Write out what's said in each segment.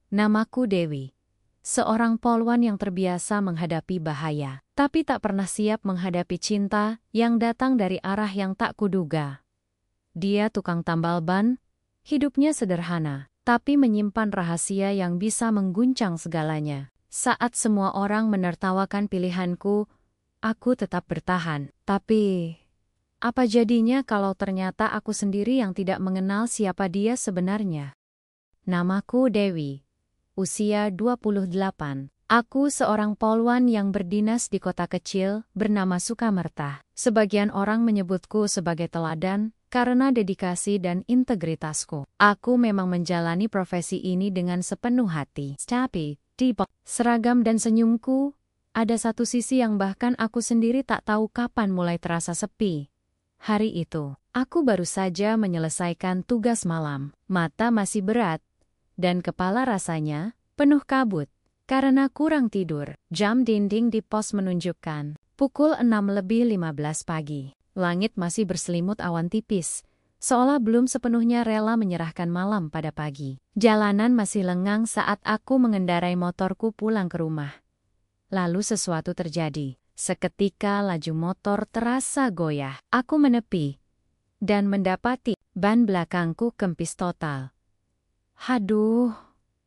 Namaku Dewi. Seorang polwan yang terbiasa menghadapi bahaya, tapi tak pernah siap menghadapi cinta yang datang dari arah yang tak kuduga. Dia tukang tambal ban, hidupnya sederhana, tapi menyimpan rahasia yang bisa mengguncang segalanya. Saat semua orang menertawakan pilihanku, aku tetap bertahan. Tapi, apa jadinya kalau ternyata aku sendiri yang tidak mengenal siapa dia sebenarnya? Namaku Dewi. Usia 28. Aku seorang polwan yang berdinas di kota kecil bernama Sukamerta. Sebagian orang menyebutku sebagai teladan karena dedikasi dan integritasku. Aku memang menjalani profesi ini dengan sepenuh hati. Tapi, di seragam dan senyumku, ada satu sisi yang bahkan aku sendiri tak tahu kapan mulai terasa sepi. Hari itu, aku baru saja menyelesaikan tugas malam. Mata masih berat, dan kepala rasanya penuh kabut karena kurang tidur. Jam dinding di pos menunjukkan pukul 6:15 pagi. Langit masih berselimut awan tipis, seolah belum sepenuhnya rela menyerahkan malam pada pagi. Jalanan masih lengang saat aku mengendarai motorku pulang ke rumah. Lalu sesuatu terjadi. Seketika laju motor terasa goyah. Aku menepi dan mendapati ban belakangku kempis total. Haduh,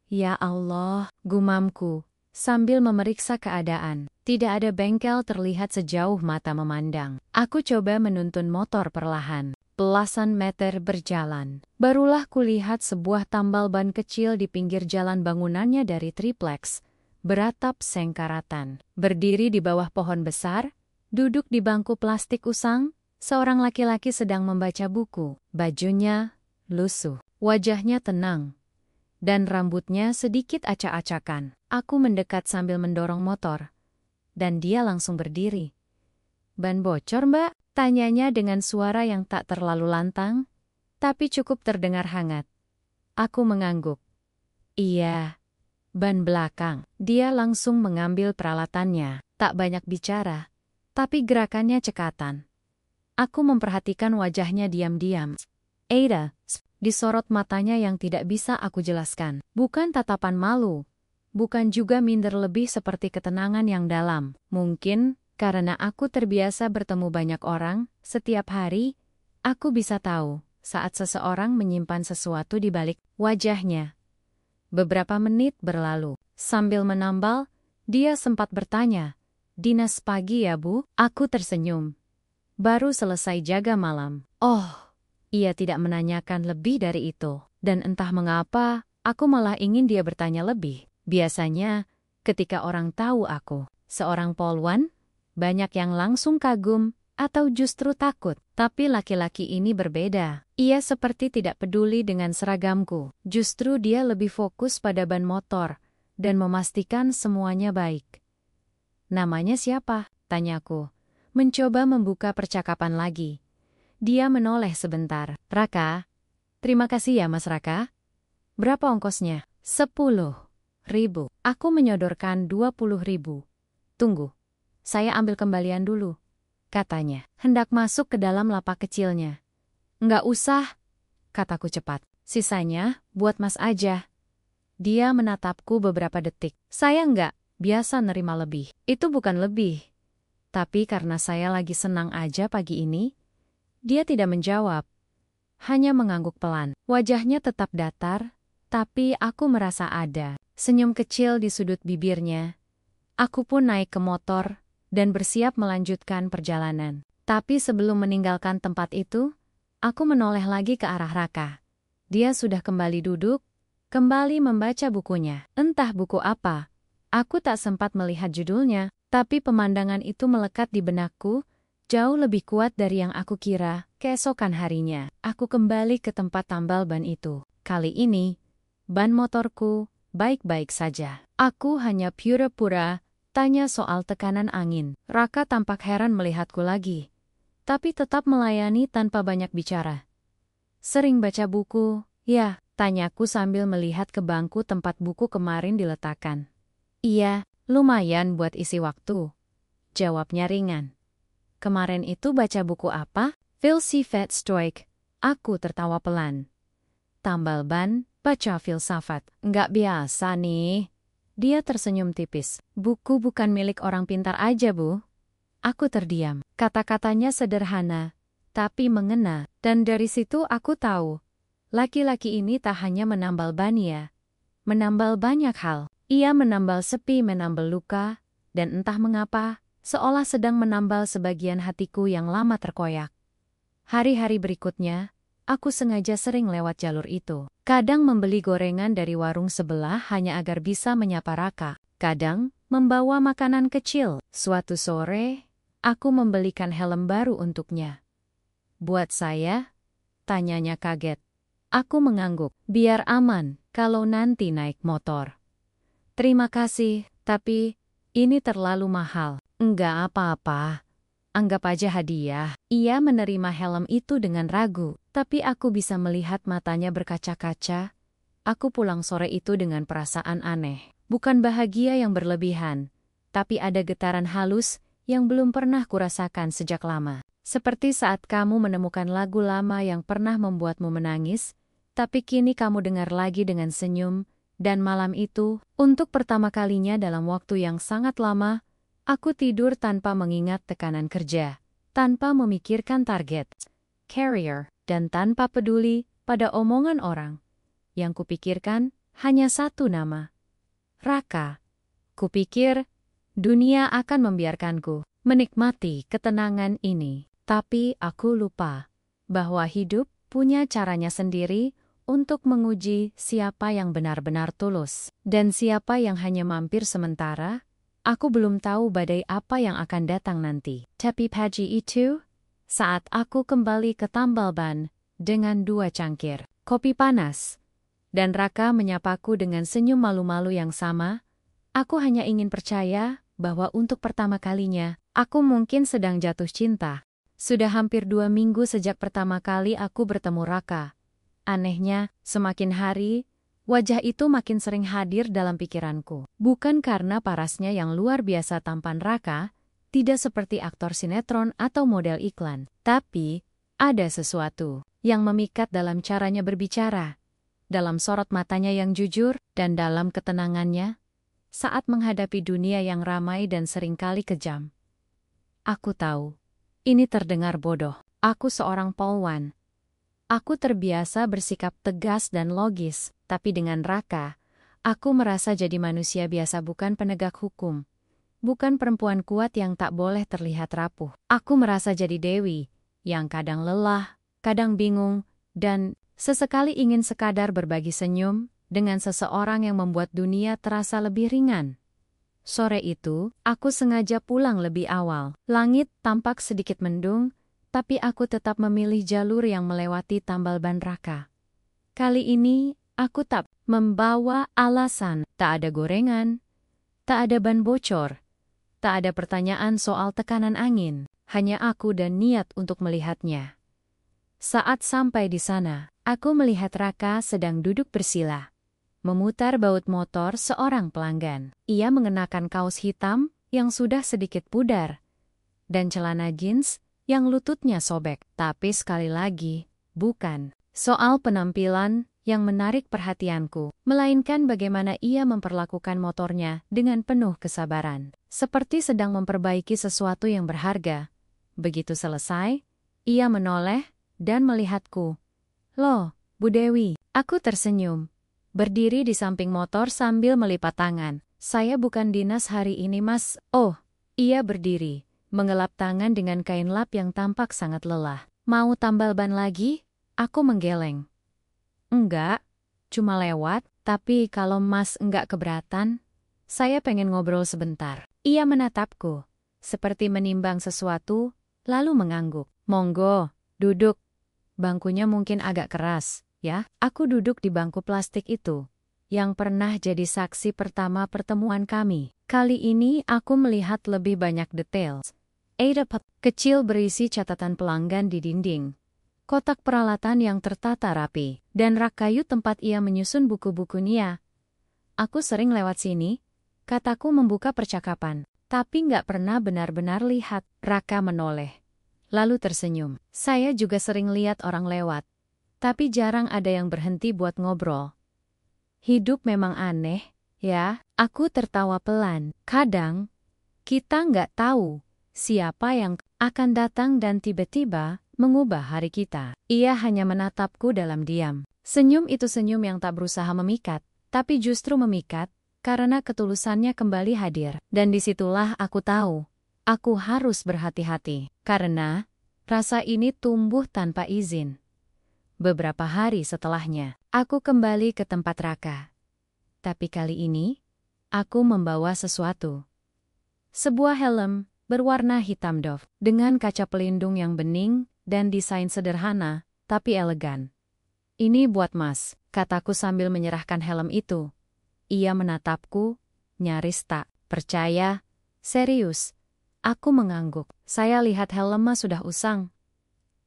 ya Allah, gumamku, sambil memeriksa keadaan. Tidak ada bengkel terlihat sejauh mata memandang. Aku coba menuntun motor perlahan. Belasan meter berjalan. Barulah kulihat sebuah tambal ban kecil di pinggir jalan bangunannya dari triplex, beratap sengkaratan. Berdiri di bawah pohon besar, duduk di bangku plastik usang, seorang laki-laki sedang membaca buku. Bajunya lusuh, wajahnya tenang, dan rambutnya sedikit acak-acakan. Aku mendekat sambil mendorong motor, dan dia langsung berdiri. "Ban bocor, Mbak?" tanyanya dengan suara yang tak terlalu lantang, tapi cukup terdengar hangat. Aku mengangguk. "Iya, ban belakang." Dia langsung mengambil peralatannya. Tak banyak bicara, tapi gerakannya cekatan. Aku memperhatikan wajahnya diam-diam. "Ada," disorot matanya yang tidak bisa aku jelaskan. Bukan tatapan malu, bukan juga minder, lebih seperti ketenangan yang dalam. Mungkin karena aku terbiasa bertemu banyak orang, setiap hari, aku bisa tahu saat seseorang menyimpan sesuatu di balik wajahnya. Beberapa menit berlalu. Sambil menambal, dia sempat bertanya, "Dinas pagi ya, Bu?" Aku tersenyum. "Baru selesai jaga malam." Oh, ia tidak menanyakan lebih dari itu. Dan entah mengapa, aku malah ingin dia bertanya lebih. Biasanya, ketika orang tahu aku seorang polwan, banyak yang langsung kagum atau justru takut. Tapi laki-laki ini berbeda. Ia seperti tidak peduli dengan seragamku. Justru dia lebih fokus pada ban motor dan memastikan semuanya baik. "Namanya siapa?" tanyaku, mencoba membuka percakapan lagi. Dia menoleh sebentar. "Raka." "Terima kasih ya, Mas Raka. Berapa ongkosnya?" 10.000. Aku menyodorkan 20.000. "Tunggu, saya ambil kembalian dulu," katanya. Hendak masuk ke dalam lapak kecilnya. "Nggak usah," kataku cepat. "Sisanya buat Mas aja." Dia menatapku beberapa detik. "Saya nggak biasa nerima lebih." "Itu bukan lebih. Tapi karena saya lagi senang aja pagi ini." Dia tidak menjawab, hanya mengangguk pelan. Wajahnya tetap datar, tapi aku merasa ada senyum kecil di sudut bibirnya. Aku pun naik ke motor dan bersiap melanjutkan perjalanan. Tapi sebelum meninggalkan tempat itu, aku menoleh lagi ke arah Raka. Dia sudah kembali duduk, kembali membaca bukunya. Entah buku apa. Aku tak sempat melihat judulnya, tapi pemandangan itu melekat di benakku, jauh lebih kuat dari yang aku kira. Keesokan harinya, aku kembali ke tempat tambal ban itu. Kali ini, ban motorku baik-baik saja. Aku hanya pura-pura tanya soal tekanan angin. Raka tampak heran melihatku lagi, tapi tetap melayani tanpa banyak bicara. "Sering baca buku, ya?" tanyaku sambil melihat ke bangku tempat buku kemarin diletakkan. "Iya, lumayan buat isi waktu," jawabnya ringan. "Kemarin itu baca buku apa?" "Philosophy Stoic." Aku tertawa pelan. "Tambal ban Baca filsafat, nggak biasa nih. Dia tersenyum tipis. Buku bukan milik orang pintar aja, Bu. Aku terdiam. Kata-katanya sederhana, tapi mengena. Dan dari situ aku tahu, laki-laki ini tak hanya menambal ban ya, menambal banyak hal. Ia menambal sepi, menambal luka, dan entah mengapa, seolah sedang menambal sebagian hatiku yang lama terkoyak. Hari-hari berikutnya, aku sengaja sering lewat jalur itu. Kadang membeli gorengan dari warung sebelah hanya agar bisa menyapa Raka. Kadang, membawa makanan kecil. Suatu sore, aku membelikan helm baru untuknya. Buat saya? Tanyanya kaget. Aku mengangguk. Biar aman, kalau nanti naik motor. Terima kasih, tapi ini terlalu mahal. Enggak apa-apa. Anggap aja hadiah. Ia menerima helm itu dengan ragu, tapi aku bisa melihat matanya berkaca-kaca. Aku pulang sore itu dengan perasaan aneh. Bukan bahagia yang berlebihan, tapi ada getaran halus yang belum pernah kurasakan sejak lama. Seperti saat kamu menemukan lagu lama yang pernah membuatmu menangis, tapi kini kamu dengar lagi dengan senyum. Dan malam itu, untuk pertama kalinya dalam waktu yang sangat lama, aku tidur tanpa mengingat tekanan kerja, tanpa memikirkan target, career, dan tanpa peduli pada omongan orang. Yang kupikirkan hanya satu nama, Raka. Kupikir dunia akan membiarkanku menikmati ketenangan ini, tapi aku lupa bahwa hidup punya caranya sendiri untuk menguji siapa yang benar-benar tulus dan siapa yang hanya mampir sementara. Aku belum tahu badai apa yang akan datang nanti. Tapi pagi itu, saat aku kembali ke tambal ban dengan 2 cangkir kopi panas, dan Raka menyapaku dengan senyum malu-malu yang sama, aku hanya ingin percaya bahwa untuk pertama kalinya, aku mungkin sedang jatuh cinta. Sudah hampir 2 minggu sejak pertama kali aku bertemu Raka. Anehnya, semakin hari, wajah itu makin sering hadir dalam pikiranku. Bukan karena parasnya yang luar biasa tampan Raka, tidak seperti aktor sinetron atau model iklan. Tapi, ada sesuatu yang memikat dalam caranya berbicara, dalam sorot matanya yang jujur, dan dalam ketenangannya saat menghadapi dunia yang ramai dan seringkali kejam. Aku tahu, ini terdengar bodoh. Aku seorang polwan. Aku terbiasa bersikap tegas dan logis, tapi dengan Raka, aku merasa jadi manusia biasa, bukan penegak hukum. Bukan perempuan kuat yang tak boleh terlihat rapuh. Aku merasa jadi dewi, yang kadang lelah, kadang bingung, dan sesekali ingin sekadar berbagi senyum dengan seseorang yang membuat dunia terasa lebih ringan. Sore itu, aku sengaja pulang lebih awal. Langit tampak sedikit mendung, tapi aku tetap memilih jalur yang melewati tambal ban Raka. Kali ini, aku tak membawa alasan. Tak ada gorengan, tak ada ban bocor, tak ada pertanyaan soal tekanan angin. Hanya aku dan niat untuk melihatnya. Saat sampai di sana, aku melihat Raka sedang duduk bersila, memutar baut motor seorang pelanggan. Ia mengenakan kaos hitam yang sudah sedikit pudar, dan celana jeans yang lututnya sobek. Tapi sekali lagi, bukan soal penampilan yang menarik perhatianku, melainkan bagaimana ia memperlakukan motornya dengan penuh kesabaran, seperti sedang memperbaiki sesuatu yang berharga. Begitu selesai, ia menoleh dan melihatku. "Loh, Bu Dewi." Aku tersenyum, berdiri di samping motor sambil melipat tangan. "Saya bukan dinas hari ini, Mas." "Oh." Ia berdiri, mengelap tangan dengan kain lap yang tampak sangat lelah. "Mau tambal ban lagi?" Aku menggeleng. "Enggak, cuma lewat, tapi kalau Mas enggak keberatan, saya pengen ngobrol sebentar." Ia menatapku, seperti menimbang sesuatu, lalu mengangguk. "Monggo, duduk. Bangkunya mungkin agak keras, ya." Aku duduk di bangku plastik itu, yang pernah jadi saksi pertama pertemuan kami. Kali ini aku melihat lebih banyak detail. Ada kecil berisi catatan pelanggan di dinding, kotak peralatan yang tertata rapi, dan rak kayu tempat ia menyusun buku-bukunya. "Aku sering lewat sini," kataku membuka percakapan, "tapi nggak pernah benar-benar lihat." Raka menoleh, lalu tersenyum. "Saya juga sering lihat orang lewat, tapi jarang ada yang berhenti buat ngobrol. Hidup memang aneh, ya. Aku tertawa pelan. Kadang, kita nggak tahu siapa yang akan datang dan tiba-tiba mengubah hari kita. Ia hanya menatapku dalam diam. Senyum itu senyum yang tak berusaha memikat, tapi justru memikat karena ketulusannya kembali hadir. Dan disitulah aku tahu, aku harus berhati-hati. Karena rasa ini tumbuh tanpa izin. Beberapa hari setelahnya, aku kembali ke tempat Raka. Tapi kali ini, aku membawa sesuatu. Sebuah helm berwarna hitam doff, dengan kaca pelindung yang bening dan desain sederhana, tapi elegan. Ini buat Mas, kataku sambil menyerahkan helm itu. Ia menatapku, nyaris tak percaya. Serius, aku mengangguk. Saya lihat helm Mas sudah usang.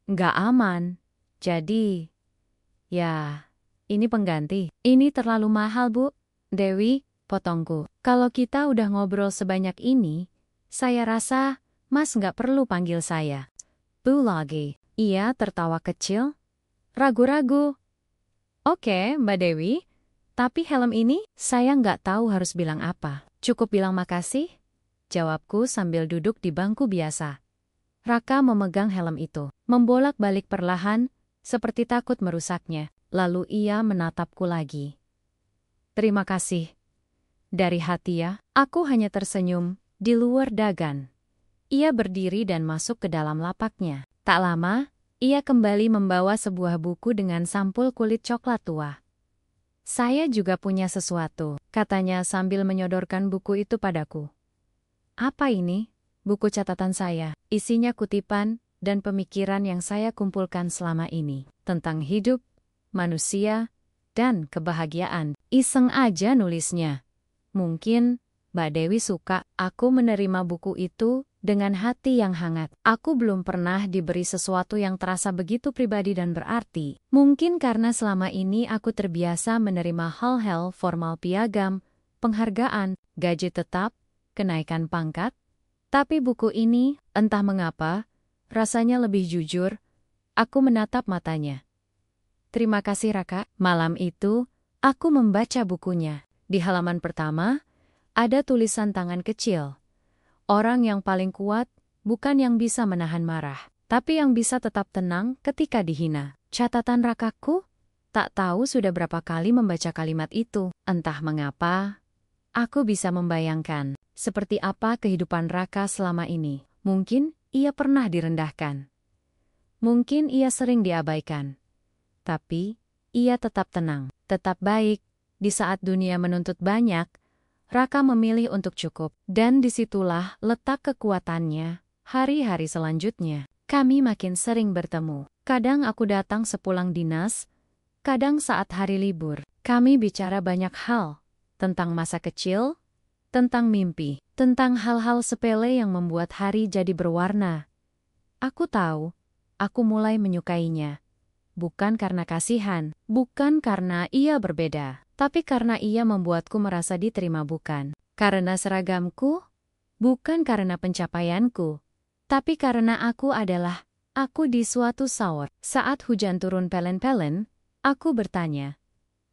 Nggak aman. Jadi, ya, ini pengganti. Ini terlalu mahal, Bu. Dewi, potongku. Kalau kita udah ngobrol sebanyak ini, saya rasa Mas nggak perlu panggil saya Bu lagi. Ia tertawa kecil, ragu-ragu. Oke, Mbak Dewi. Tapi helm ini, saya nggak tahu harus bilang apa. Cukup bilang makasih? Jawabku sambil duduk di bangku biasa. Raka memegang helm itu, membolak-balik perlahan, seperti takut merusaknya. Lalu ia menatapku lagi. Terima kasih. Dari hati ya, aku hanya tersenyum, di luar dagan. Ia berdiri dan masuk ke dalam lapaknya. Tak lama, ia kembali membawa sebuah buku dengan sampul kulit coklat tua. Saya juga punya sesuatu, katanya sambil menyodorkan buku itu padaku. Apa ini? Buku catatan saya. Isinya kutipan dan pemikiran yang saya kumpulkan selama ini. Tentang hidup, manusia, dan kebahagiaan. Iseng aja nulisnya. Mungkin Mbak Dewi suka. Aku menerima buku itu dengan hati yang hangat. Aku belum pernah diberi sesuatu yang terasa begitu pribadi dan berarti. Mungkin karena selama ini aku terbiasa menerima hal-hal formal piagam, penghargaan, gaji tetap, kenaikan pangkat. Tapi buku ini, entah mengapa, rasanya lebih jujur. Aku menatap matanya. Terima kasih Raka. Malam itu, aku membaca bukunya. Di halaman pertama, ada tulisan tangan kecil. Orang yang paling kuat, bukan yang bisa menahan marah, tapi yang bisa tetap tenang ketika dihina. Catatan Rakaku, tak tahu sudah berapa kali membaca kalimat itu. Entah mengapa, aku bisa membayangkan seperti apa kehidupan Raka selama ini. Mungkin ia pernah direndahkan. Mungkin ia sering diabaikan. Tapi, ia tetap tenang, tetap baik. Di saat dunia menuntut banyak, Raka memilih untuk cukup. Dan disitulah letak kekuatannya. Hari-hari selanjutnya, kami makin sering bertemu. Kadang aku datang sepulang dinas, kadang saat hari libur. Kami bicara banyak hal. Tentang masa kecil, tentang mimpi, tentang hal-hal sepele yang membuat hari jadi berwarna. Aku tahu, aku mulai menyukainya. Bukan karena kasihan, bukan karena ia berbeda, tapi karena ia membuatku merasa diterima, bukan karena seragamku, bukan karena pencapaianku, tapi karena aku adalah aku di suatu saat. Saat hujan turun pelen-pelen, aku bertanya,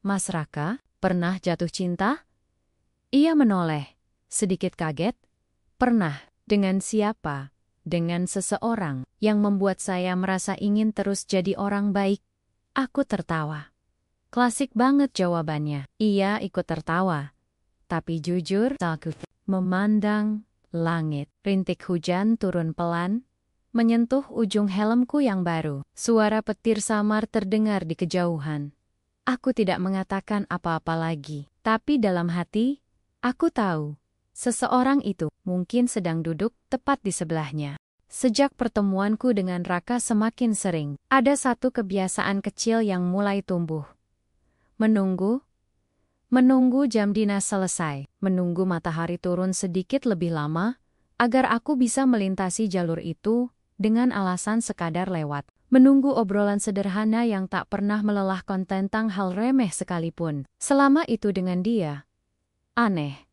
Mas Raka, pernah jatuh cinta? Ia menoleh, sedikit kaget. Pernah. Dengan siapa? Dengan seseorang yang membuat saya merasa ingin terus jadi orang baik. Aku tertawa. Klasik banget jawabannya. Ia ikut tertawa. Tapi jujur, aku memandang langit. Rintik hujan turun pelan, menyentuh ujung helmku yang baru. Suara petir samar terdengar di kejauhan. Aku tidak mengatakan apa-apa lagi. Tapi dalam hati, aku tahu. Seseorang itu mungkin sedang duduk tepat di sebelahnya. Sejak pertemuanku dengan Raka semakin sering, ada satu kebiasaan kecil yang mulai tumbuh. Menunggu jam dinas selesai, menunggu matahari turun sedikit lebih lama, agar aku bisa melintasi jalur itu dengan alasan sekadar lewat. Menunggu obrolan sederhana yang tak pernah melelahkan tentang hal remeh sekalipun. Selama itu dengan dia. Aneh.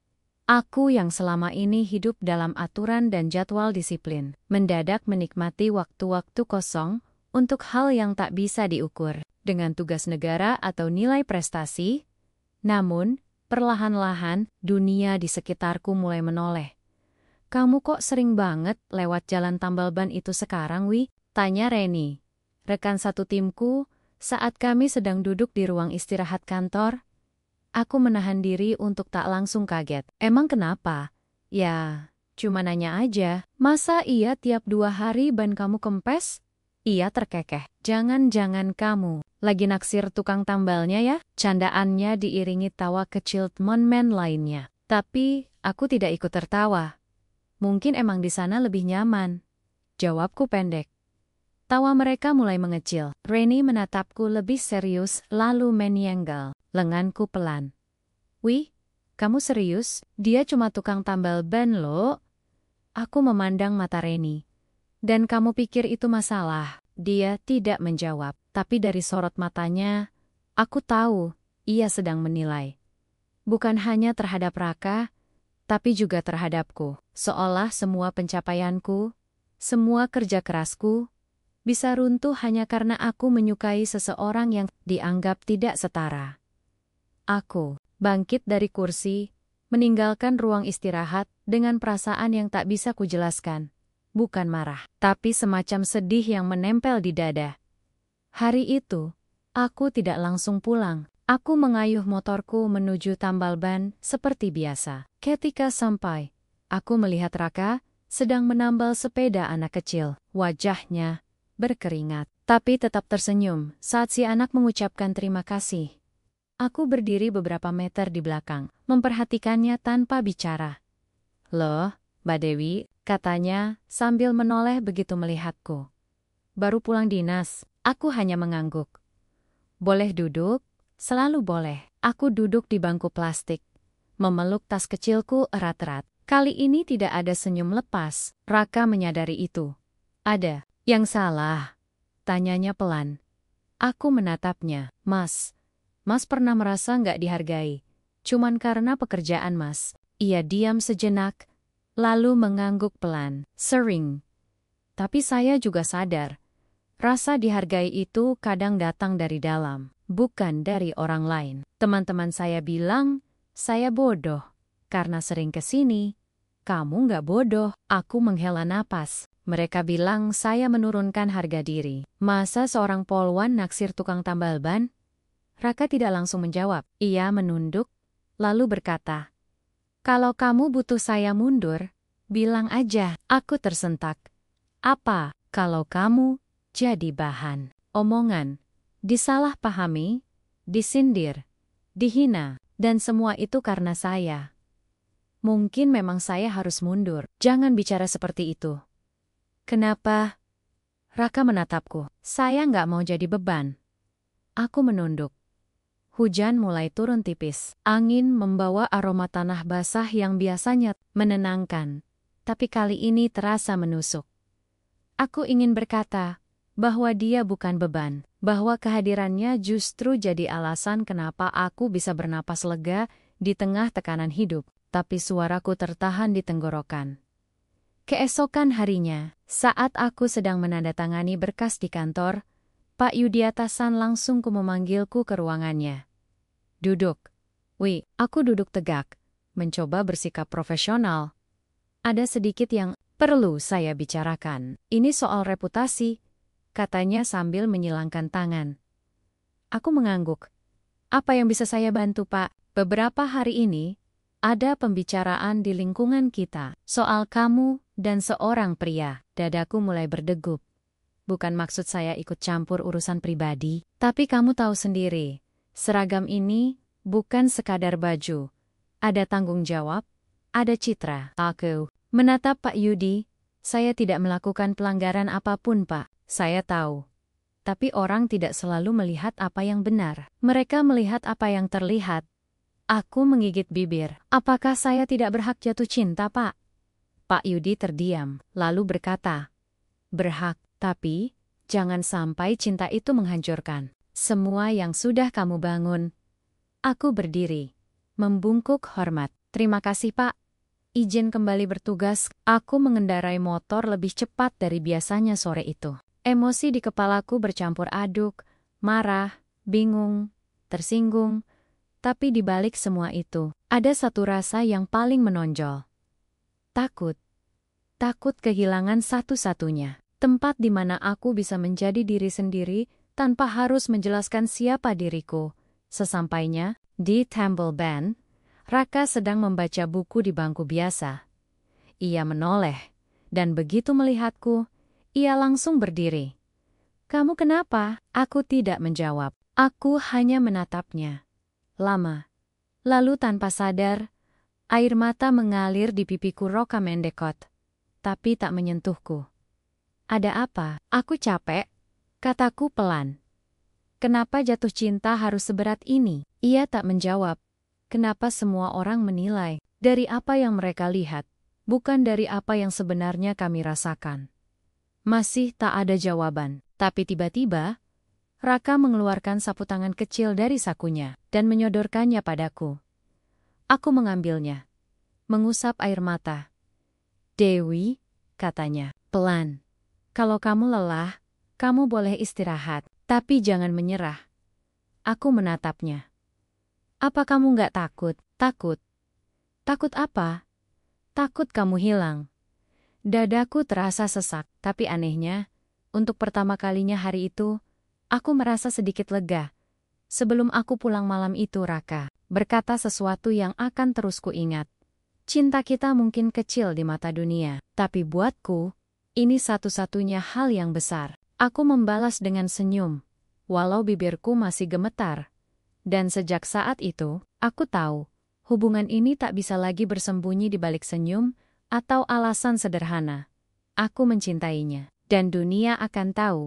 Aku yang selama ini hidup dalam aturan dan jadwal disiplin, mendadak menikmati waktu-waktu kosong untuk hal yang tak bisa diukur, dengan tugas negara atau nilai prestasi. Namun, perlahan-lahan, dunia di sekitarku mulai menoleh. "Kamu kok sering banget lewat jalan tambal ban itu sekarang, Wi?" tanya Reni, rekan satu timku, saat kami sedang duduk di ruang istirahat kantor. Aku menahan diri untuk tak langsung kaget. "Emang kenapa?" "Ya, cuma nanya aja." "Masa iya tiap 2 hari ban kamu kempes?" Ia terkekeh. "Jangan-jangan kamu lagi naksir tukang tambalnya ya?" Candaannya diiringi tawa kecil teman-teman lainnya. Tapi, aku tidak ikut tertawa. "Mungkin emang di sana lebih nyaman," jawabku pendek. Tawa mereka mulai mengecil. Reni menatapku lebih serius lalu menyenggol lenganku pelan. "Wih, kamu serius? Dia cuma tukang tambal ban loh." Aku memandang mata Reni. "Dan kamu pikir itu masalah?" Dia tidak menjawab, tapi dari sorot matanya, aku tahu ia sedang menilai. Bukan hanya terhadap Raka, tapi juga terhadapku. Seolah semua pencapaianku, semua kerja kerasku, bisa runtuh hanya karena aku menyukai seseorang yang dianggap tidak setara. Aku bangkit dari kursi, meninggalkan ruang istirahat dengan perasaan yang tak bisa kujelaskan. Bukan marah, tapi semacam sedih yang menempel di dada. Hari itu, aku tidak langsung pulang. Aku mengayuh motorku menuju tambal ban seperti biasa. Ketika sampai, aku melihat Raka sedang menambal sepeda anak kecil. Wajahnya berkeringat, tapi tetap tersenyum saat si anak mengucapkan terima kasih. Aku berdiri beberapa meter di belakang, memperhatikannya tanpa bicara. "Loh, Mbak Dewi," katanya sambil menoleh begitu melihatku. "Baru pulang dinas." Aku hanya mengangguk. "Boleh duduk?" "Selalu boleh." Aku duduk di bangku plastik, memeluk tas kecilku erat-erat. Kali ini tidak ada senyum lepas. Raka menyadari itu. "Ada yang salah?" tanyanya pelan. Aku menatapnya. Mas pernah merasa nggak dihargai? Cuman karena pekerjaan Mas." Ia diam sejenak, lalu mengangguk pelan. "Sering. Tapi saya juga sadar, rasa dihargai itu kadang datang dari dalam, bukan dari orang lain. Teman-teman saya bilang, saya bodoh. Karena sering kesini, kamu nggak bodoh." Aku menghela napas. Mereka bilang saya menurunkan harga diri. Masa seorang polwan naksir tukang tambal ban? Raka tidak langsung menjawab. Ia menunduk, lalu berkata, "Kalau kamu butuh saya mundur, bilang aja." Aku tersentak. Apa kalau kamu jadi bahan omongan, disalahpahami, disindir, dihina, dan semua itu karena saya? Mungkin memang saya harus mundur. Jangan bicara seperti itu. Kenapa? Raka menatapku. Saya nggak mau jadi beban. Aku menunduk. Hujan mulai turun tipis. Angin membawa aroma tanah basah yang biasanya menenangkan, tapi kali ini terasa menusuk. Aku ingin berkata bahwa dia bukan beban, bahwa kehadirannya justru jadi alasan kenapa aku bisa bernapas lega di tengah tekanan hidup, tapi suaraku tertahan di tenggorokan. Keesokan harinya, saat aku sedang menandatangani berkas di kantor, Pak Yudiatasan langsung memanggilku ke ruangannya. "Duduk." "Wi." Aku duduk tegak, mencoba bersikap profesional. "Ada sedikit yang perlu saya bicarakan. Ini soal reputasi," katanya sambil menyilangkan tangan. Aku mengangguk. "Apa yang bisa saya bantu, Pak?" "Beberapa hari ini, ada pembicaraan di lingkungan kita soal kamu dan seorang pria." Dadaku mulai berdegup. Bukan maksud saya ikut campur urusan pribadi, tapi kamu tahu sendiri, seragam ini bukan sekadar baju. Ada tanggung jawab, ada citra. Aku menatap Pak Yudi. "Saya tidak melakukan pelanggaran apapun, Pak. Saya tahu. Tapi orang tidak selalu melihat apa yang benar. Mereka melihat apa yang terlihat." Aku menggigit bibir. "Apakah saya tidak berhak jatuh cinta, Pak?" Pak Yudi terdiam, lalu berkata, "Berhak, tapi jangan sampai cinta itu menghancurkan semua yang sudah kamu bangun." Aku berdiri, membungkuk hormat. "Terima kasih, Pak. Izin kembali bertugas." Aku mengendarai motor lebih cepat dari biasanya sore itu. Emosi di kepalaku bercampur aduk, marah, bingung, tersinggung, Tapi di balik semua itu, ada satu rasa yang paling menonjol. Takut. Takut kehilangan satu-satunya tempat di mana aku bisa menjadi diri sendiri tanpa harus menjelaskan siapa diriku. Sesampainya di Temple Band, Raka sedang membaca buku di bangku biasa. Ia menoleh, dan begitu melihatku, ia langsung berdiri. "Kamu kenapa?" Aku tidak menjawab. Aku hanya menatapnya. Lama. Lalu tanpa sadar, air mata mengalir di pipiku. Raka mendekot, tapi tak menyentuhku. "Ada apa?" "Aku capek," kataku pelan. "Kenapa jatuh cinta harus seberat ini?" Ia tak menjawab. Kenapa semua orang menilai dari apa yang mereka lihat, bukan dari apa yang sebenarnya kami rasakan? Masih tak ada jawaban, tapi tiba-tiba Raka mengeluarkan sapu tangan kecil dari sakunya dan menyodorkannya padaku. Aku mengambilnya, mengusap air mata. "Dewi," katanya, pelan. "Kalau kamu lelah, kamu boleh istirahat, tapi jangan menyerah." Aku menatapnya. "Apa kamu nggak takut?" "Takut." "Takut apa?" "Takut kamu hilang." Dadaku terasa sesak, tapi anehnya, untuk pertama kalinya hari itu, aku merasa sedikit lega. Sebelum aku pulang malam itu, Raka berkata sesuatu yang akan terus kuingat. "Cinta kita mungkin kecil di mata dunia, tapi buatku, ini satu-satunya hal yang besar." Aku membalas dengan senyum, walau bibirku masih gemetar. Dan sejak saat itu, aku tahu, hubungan ini tak bisa lagi bersembunyi di balik senyum atau alasan sederhana. Aku mencintainya, dan dunia akan tahu.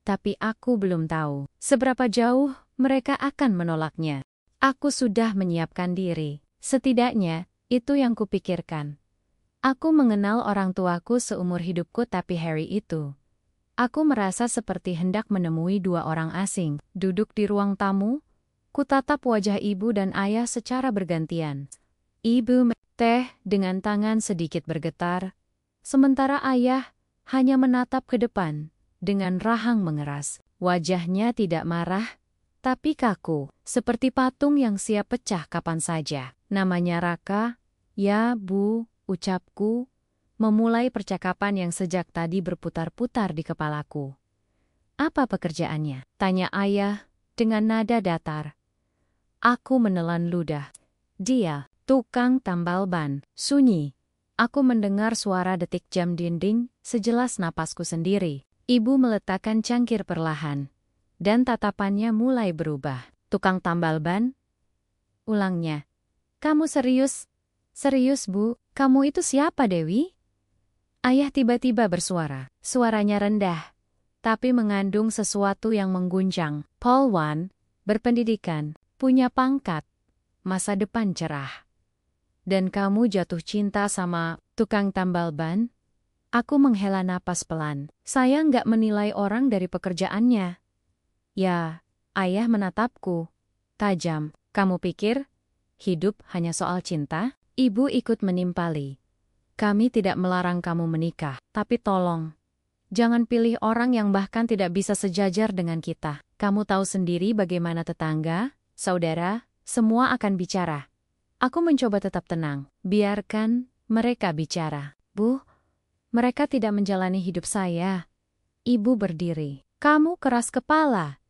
Tapi aku belum tahu seberapa jauh mereka akan menolaknya. Aku sudah menyiapkan diri. Setidaknya, itu yang kupikirkan. Aku mengenal orang tuaku seumur hidupku, tapi hari itu, aku merasa seperti hendak menemui dua orang asing. Duduk di ruang tamu, kutatap wajah ibu dan ayah secara bergantian. Ibu teh dengan tangan sedikit bergetar, sementara ayah hanya menatap ke depan dengan rahang mengeras. Wajahnya tidak marah, tapi kaku, seperti patung yang siap pecah kapan saja. "Namanya Raka?" "Ya, Bu," ucapku, memulai percakapan yang sejak tadi berputar-putar di kepalaku. "Apa pekerjaannya?" tanya ayah dengan nada datar. Aku menelan ludah. "Dia tukang tambal ban." Sunyi. Aku mendengar suara detik jam dinding sejelas napasku sendiri. Ibu meletakkan cangkir perlahan, dan tatapannya mulai berubah. "Tukang tambal ban?" ulangnya. "Kamu serius?" "Serius, Bu." "Kamu itu siapa, Dewi?" Ayah tiba-tiba bersuara. Suaranya rendah, tapi mengandung sesuatu yang mengguncang. "Polwan, berpendidikan, punya pangkat, masa depan cerah. Dan kamu jatuh cinta sama tukang tambal ban?" Aku menghela napas pelan. Saya nggak menilai orang dari pekerjaannya. "Ya," ayah menatapku tajam. "Kamu pikir hidup hanya soal cinta?" Ibu ikut menimpali. "Kami tidak melarang kamu menikah, tapi tolong, jangan pilih orang yang bahkan tidak bisa sejajar dengan kita. Kamu tahu sendiri bagaimana tetangga, saudara, semua akan bicara." Aku mencoba tetap tenang. "Biarkan mereka bicara, Bu. Mereka tidak menjalani hidup saya." Ibu berdiri. "Kamu keras kepala."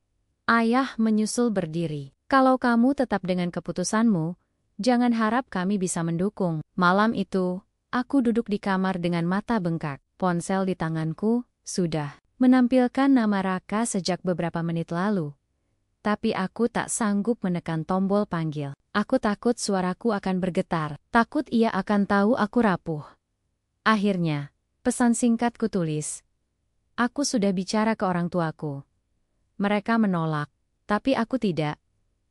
Ayah menyusul berdiri. "Kalau kamu tetap dengan keputusanmu, jangan harap kami bisa mendukung." Malam itu, aku duduk di kamar dengan mata bengkak. Ponsel di tanganku sudah menampilkan nama Raka sejak beberapa menit lalu. Tapi aku tak sanggup menekan tombol panggil. Aku takut suaraku akan bergetar. Takut ia akan tahu aku rapuh. Akhirnya, pesan singkat kutulis. Aku sudah bicara ke orang tuaku. Mereka menolak, tapi aku tidak.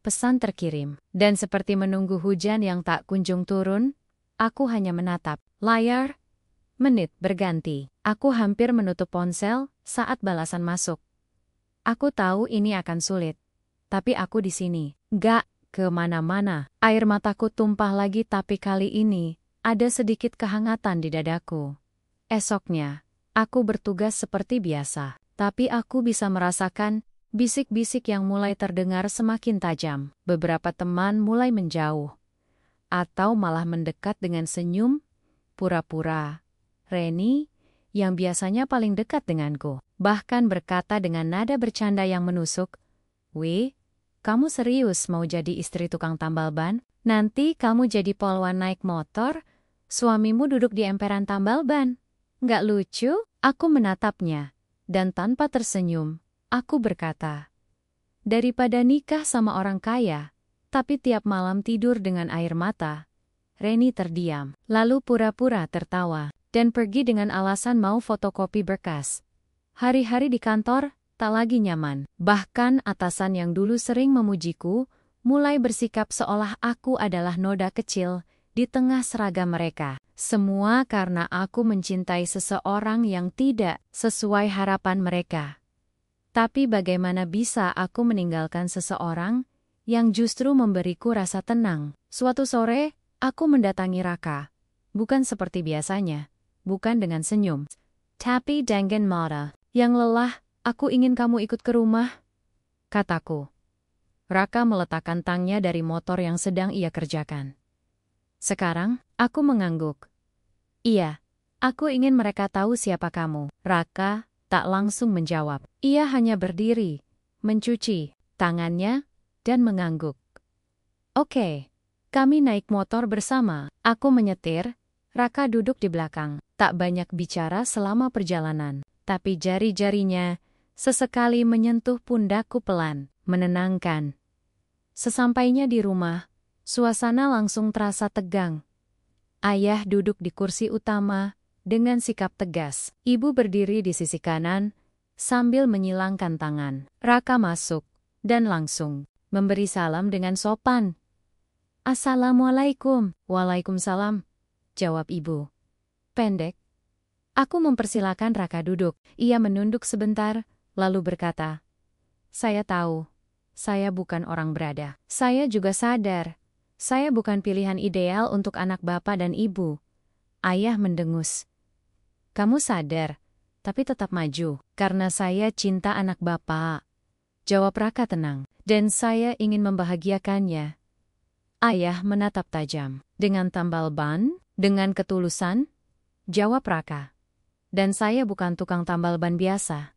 Pesan terkirim. Dan seperti menunggu hujan yang tak kunjung turun, aku hanya menatap layar. Menit berganti. Aku hampir menutup ponsel saat balasan masuk. Aku tahu ini akan sulit. Tapi aku di sini. Gak kemana-mana. Air mataku tumpah lagi, tapi kali ini ada sedikit kehangatan di dadaku. Esoknya, aku bertugas seperti biasa. Tapi aku bisa merasakan Bisik-bisik yang mulai terdengar semakin tajam. Beberapa teman mulai menjauh. Atau malah mendekat dengan senyum, pura-pura. Reni, yang biasanya paling dekat denganku, bahkan berkata dengan nada bercanda yang menusuk, "Wih, kamu serius mau jadi istri tukang tambal ban? Nanti kamu jadi polwan naik motor, suamimu duduk di emperan tambal ban. Nggak lucu?" Aku menatapnya, dan tanpa tersenyum, aku berkata, "Daripada nikah sama orang kaya, tapi tiap malam tidur dengan air mata." Reni terdiam, lalu pura-pura tertawa, dan pergi dengan alasan mau fotokopi berkas. Hari-hari di kantor tak lagi nyaman. Bahkan atasan yang dulu sering memujiku, mulai bersikap seolah aku adalah noda kecil di tengah seragam mereka. Semua karena aku mencintai seseorang yang tidak sesuai harapan mereka. Tapi bagaimana bisa aku meninggalkan seseorang yang justru memberiku rasa tenang? Suatu sore, aku mendatangi Raka. Bukan seperti biasanya, bukan dengan senyum, tapi dengan mata. "Yang lelah, aku ingin kamu ikut ke rumah," kataku. Raka meletakkan tangnya dari motor yang sedang ia kerjakan. Sekarang, aku mengangguk. "Iya, aku ingin mereka tahu siapa kamu." Raka tak langsung menjawab. Ia hanya berdiri, mencuci tangannya, dan mengangguk. "Oke." Kami naik motor bersama. Aku menyetir, Raka duduk di belakang. Tak banyak bicara selama perjalanan, tapi jari-jarinya sesekali menyentuh pundakku pelan, menenangkan. Sesampainya di rumah, suasana langsung terasa tegang. Ayah duduk di kursi utama dengan sikap tegas. Ibu berdiri di sisi kanan sambil menyilangkan tangan. Raka masuk dan langsung memberi salam dengan sopan. "Assalamualaikum." "Waalaikumsalam," jawab ibu. Pendek. Aku mempersilakan Raka duduk. Ia menunduk sebentar, lalu berkata, "Saya tahu, saya bukan orang berada. Saya juga sadar, saya bukan pilihan ideal untuk anak bapak dan ibu." Ayah mendengus. "Kamu sadar, tapi tetap maju, karena saya cinta anak bapak," jawab Raka tenang. "Dan saya ingin membahagiakannya." Ayah menatap tajam. "Dengan tambal ban? Dengan ketulusan?" jawab Raka. "Dan saya bukan tukang tambal ban biasa.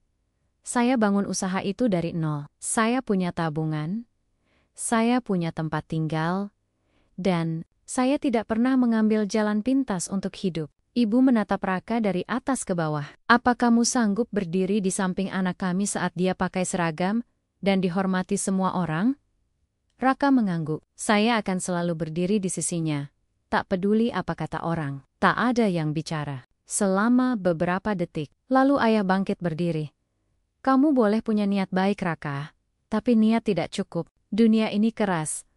Saya bangun usaha itu dari nol. Saya punya tabungan, saya punya tempat tinggal, dan saya tidak pernah mengambil jalan pintas untuk hidup." Ibu menatap Raka dari atas ke bawah. "Apa kamu sanggup berdiri di samping anak kami saat dia pakai seragam dan dihormati semua orang?" Raka mengangguk. "Saya akan selalu berdiri di sisinya. Tak peduli apa kata orang." Tak ada yang bicara. Selama beberapa detik, lalu ayah bangkit berdiri. "Kamu boleh punya niat baik, Raka. Tapi niat tidak cukup. Dunia ini keras.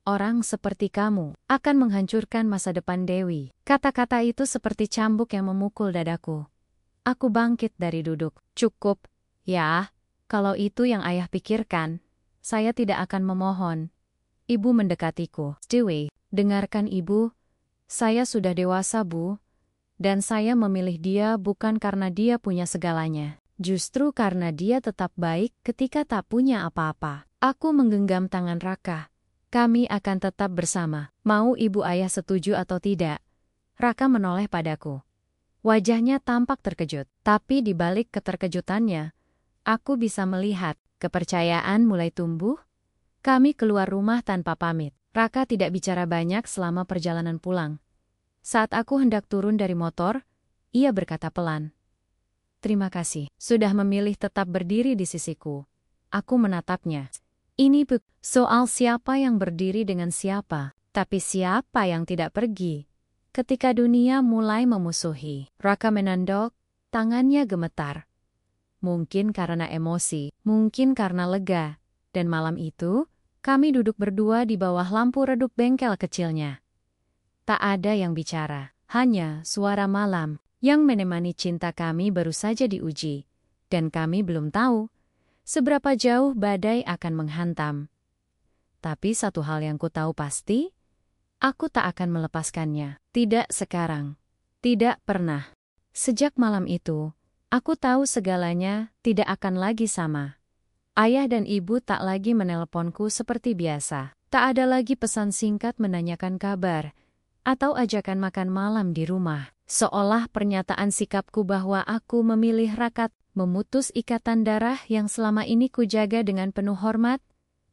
Orang seperti kamu akan menghancurkan masa depan Dewi." Kata-kata itu seperti cambuk yang memukul dadaku. Aku bangkit dari duduk. "Cukup, ya. Kalau itu yang ayah pikirkan, saya tidak akan memohon." Ibu mendekatiku. "Dewi, dengarkan ibu. Saya sudah dewasa, Bu. Dan saya memilih dia bukan karena dia punya segalanya. Justru karena dia tetap baik ketika tak punya apa-apa." Aku menggenggam tangan Raka. "Kami akan tetap bersama. Mau ibu ayah setuju atau tidak?" Raka menoleh padaku. Wajahnya tampak terkejut. Tapi di balik keterkejutannya, aku bisa melihat kepercayaan mulai tumbuh. Kami keluar rumah tanpa pamit. Raka tidak bicara banyak selama perjalanan pulang. Saat aku hendak turun dari motor, ia berkata pelan, "Terima kasih, sudah memilih tetap berdiri di sisiku." Aku menatapnya. Ini bukan soal siapa yang berdiri dengan siapa, tapi siapa yang tidak pergi. Ketika dunia mulai memusuhi, Raka menandok, tangannya gemetar. Mungkin karena emosi, mungkin karena lega. Dan malam itu, kami duduk berdua di bawah lampu redup bengkel kecilnya. Tak ada yang bicara, hanya suara malam yang menemani cinta kami baru saja diuji. Dan kami belum tahu seberapa jauh badai akan menghantam. Tapi satu hal yang ku tahu pasti, aku tak akan melepaskannya. Tidak sekarang. Tidak pernah. Sejak malam itu, aku tahu segalanya tidak akan lagi sama. Ayah dan ibu tak lagi menelponku seperti biasa. Tak ada lagi pesan singkat menanyakan kabar, atau ajakan makan malam di rumah. Seolah pernyataan sikapku bahwa aku memilih Raka memutus ikatan darah yang selama ini kujaga dengan penuh hormat.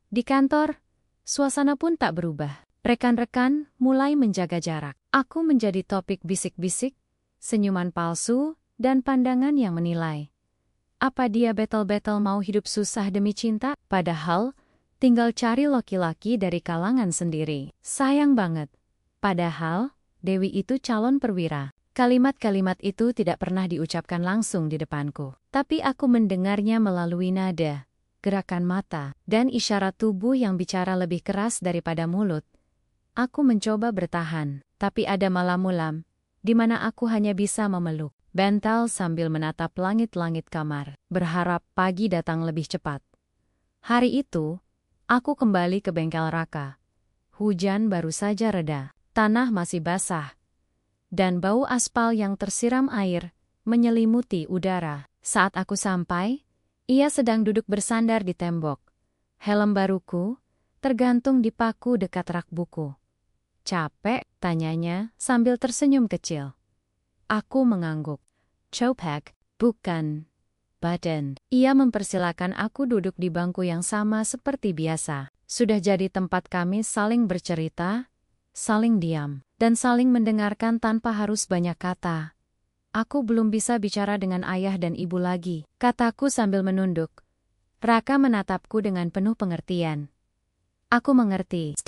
Di kantor, suasana pun tak berubah. Rekan-rekan mulai menjaga jarak. Aku menjadi topik bisik-bisik, senyuman palsu, dan pandangan yang menilai. Apa dia betel-betel mau hidup susah demi cinta? Padahal, tinggal cari laki-laki dari kalangan sendiri. Sayang banget. Padahal, Dewi itu calon perwira. Kalimat-kalimat itu tidak pernah diucapkan langsung di depanku. Tapi aku mendengarnya melalui nada, gerakan mata, dan isyarat tubuh yang bicara lebih keras daripada mulut. Aku mencoba bertahan, tapi ada malam-malam, di mana aku hanya bisa memeluk bantal sambil menatap langit-langit kamar, berharap pagi datang lebih cepat. Hari itu, aku kembali ke bengkel Raka. Hujan baru saja reda, tanah masih basah, dan bau aspal yang tersiram air menyelimuti udara. Saat aku sampai, ia sedang duduk bersandar di tembok. Helm baruku tergantung di paku dekat rak buku. Capek? Tanyanya sambil tersenyum kecil. Aku mengangguk. Capek? Bukan. Badan. Ia mempersilakan aku duduk di bangku yang sama seperti biasa. Sudah jadi tempat kami saling bercerita, saling diam, dan saling mendengarkan tanpa harus banyak kata. Aku belum bisa bicara dengan ayah dan ibu lagi, kataku sambil menunduk. Raka menatapku dengan penuh pengertian. Aku mengerti.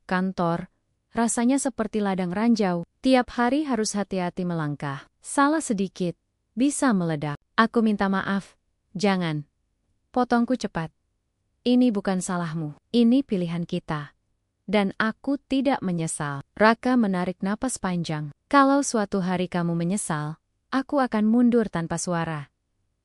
Kantor. Rasanya seperti ladang ranjau, tiap hari harus hati-hati melangkah. Salah sedikit, bisa meledak. Aku minta maaf. Jangan. Potongku cepat. Ini bukan salahmu, ini pilihan kita. Dan aku tidak menyesal. Raka menarik napas panjang. Kalau suatu hari kamu menyesal, aku akan mundur tanpa suara.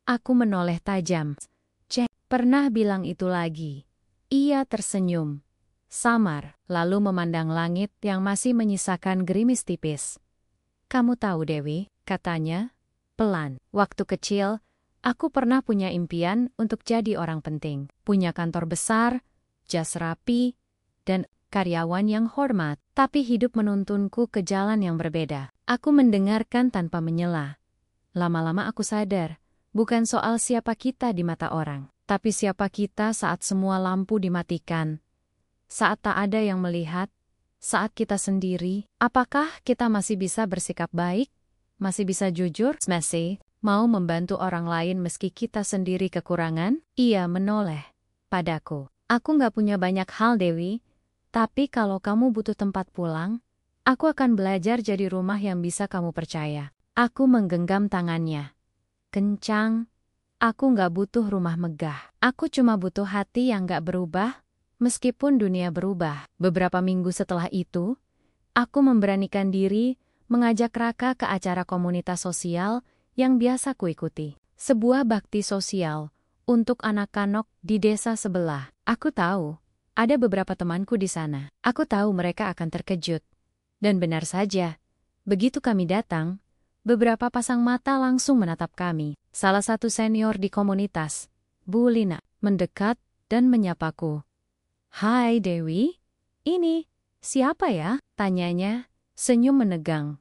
Aku menoleh tajam. Cek, pernah bilang itu lagi. Ia tersenyum. Samar, lalu memandang langit yang masih menyisakan gerimis tipis. Kamu tahu Dewi, katanya, pelan. Waktu kecil, aku pernah punya impian untuk jadi orang penting. Punya kantor besar, jas rapi, dan karyawan yang hormat. Tapi hidup menuntunku ke jalan yang berbeda. Aku mendengarkan tanpa menyela. Lama-lama aku sadar, bukan soal siapa kita di mata orang, tapi siapa kita saat semua lampu dimatikan. Saat tak ada yang melihat, saat kita sendiri, apakah kita masih bisa bersikap baik? Masih bisa jujur? Masih mau membantu orang lain meski kita sendiri kekurangan? Ia menoleh padaku. Aku nggak punya banyak hal Dewi, tapi kalau kamu butuh tempat pulang, aku akan belajar jadi rumah yang bisa kamu percaya. Aku menggenggam tangannya. Kencang, aku nggak butuh rumah megah. Aku cuma butuh hati yang nggak berubah, meskipun dunia berubah. Beberapa minggu setelah itu, aku memberanikan diri mengajak Raka ke acara komunitas sosial yang biasa kuikuti. Sebuah bakti sosial untuk anak-anak di desa sebelah. Aku tahu, ada beberapa temanku di sana. Aku tahu mereka akan terkejut. Dan benar saja, begitu kami datang, beberapa pasang mata langsung menatap kami. Salah satu senior di komunitas, Bu Lina, mendekat dan menyapaku. Hai Dewi, ini siapa ya? Tanyanya, senyum menegang.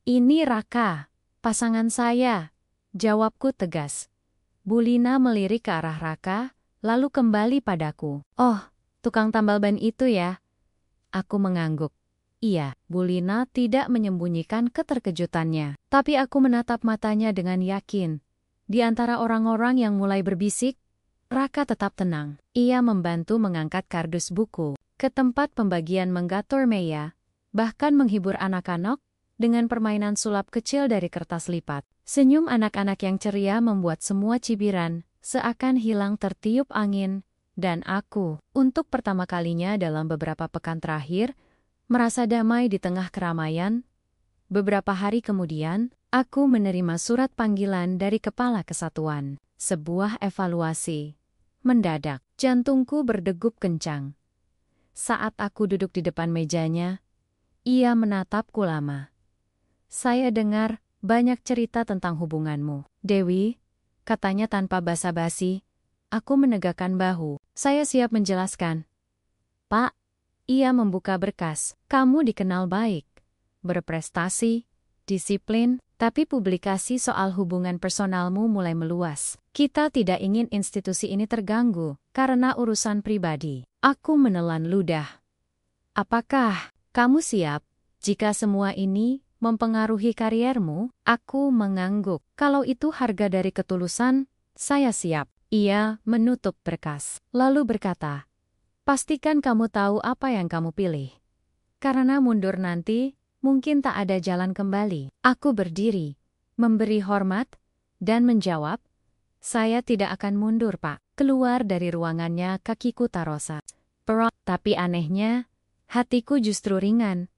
Ini Raka, pasangan saya. Jawabku tegas. Bu Lina melirik ke arah Raka, lalu kembali padaku. Oh, tukang tambal ban itu ya? Aku mengangguk. Iya, Bu Lina tidak menyembunyikan keterkejutannya. Tapi aku menatap matanya dengan yakin. Di antara orang-orang yang mulai berbisik, Raka tetap tenang. Ia membantu mengangkat kardus buku ke tempat pembagian menggator meja, bahkan menghibur anak-anak dengan permainan sulap kecil dari kertas lipat. Senyum anak-anak yang ceria membuat semua cibiran seakan hilang tertiup angin, dan aku, untuk pertama kalinya dalam beberapa pekan terakhir, merasa damai di tengah keramaian. Beberapa hari kemudian, aku menerima surat panggilan dari Kepala Kesatuan. Sebuah evaluasi. Mendadak, jantungku berdegup kencang. Saat aku duduk di depan mejanya, ia menatapku lama. Saya dengar banyak cerita tentang hubunganmu, Dewi, katanya tanpa basa-basi. Aku menegakkan bahu. Saya siap menjelaskan. Pak, ia membuka berkas. Kamu dikenal baik, berprestasi, disiplin, tapi publikasi soal hubungan personalmu mulai meluas. Kita tidak ingin institusi ini terganggu karena urusan pribadi. Aku menelan ludah. Apakah kamu siap jika semua ini mempengaruhi kariermu? Aku mengangguk. Kalau itu harga dari ketulusan, saya siap. Ia menutup berkas, lalu berkata, pastikan kamu tahu apa yang kamu pilih. Karena mundur nanti, mungkin tak ada jalan kembali. Aku berdiri, memberi hormat, dan menjawab, saya tidak akan mundur, Pak. Keluar dari ruangannya, kakiku tarosa. Tapi anehnya, hatiku justru ringan.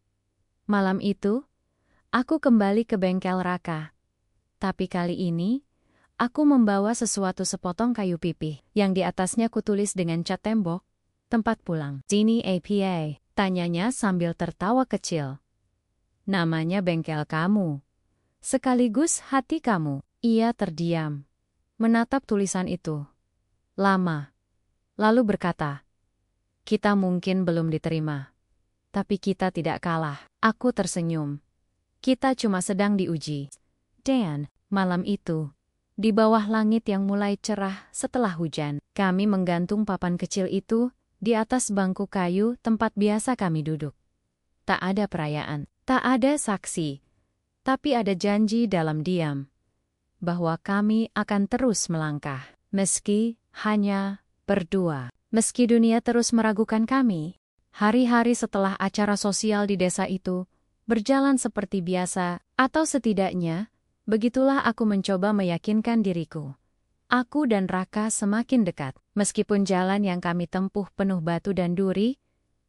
Malam itu, aku kembali ke bengkel Raka. Tapi kali ini, aku membawa sesuatu sepotong kayu pipih, yang di atasnya kutulis dengan cat tembok, tempat pulang. Sini APA, tanyanya sambil tertawa kecil. Namanya bengkel kamu. Sekaligus hati kamu. Ia terdiam, menatap tulisan itu. Lama. Lalu berkata, kita mungkin belum diterima. Tapi kita tidak kalah. Aku tersenyum. Kita cuma sedang diuji. Dan, malam itu, di bawah langit yang mulai cerah setelah hujan, kami menggantung papan kecil itu di atas bangku kayu tempat biasa kami duduk. Tak ada perayaan, tak ada saksi, tapi ada janji dalam diam bahwa kami akan terus melangkah, meski hanya berdua. Meski dunia terus meragukan kami, hari-hari setelah acara sosial di desa itu berjalan seperti biasa, atau setidaknya begitulah aku mencoba meyakinkan diriku. Aku dan Raka semakin dekat. Meskipun jalan yang kami tempuh penuh batu dan duri,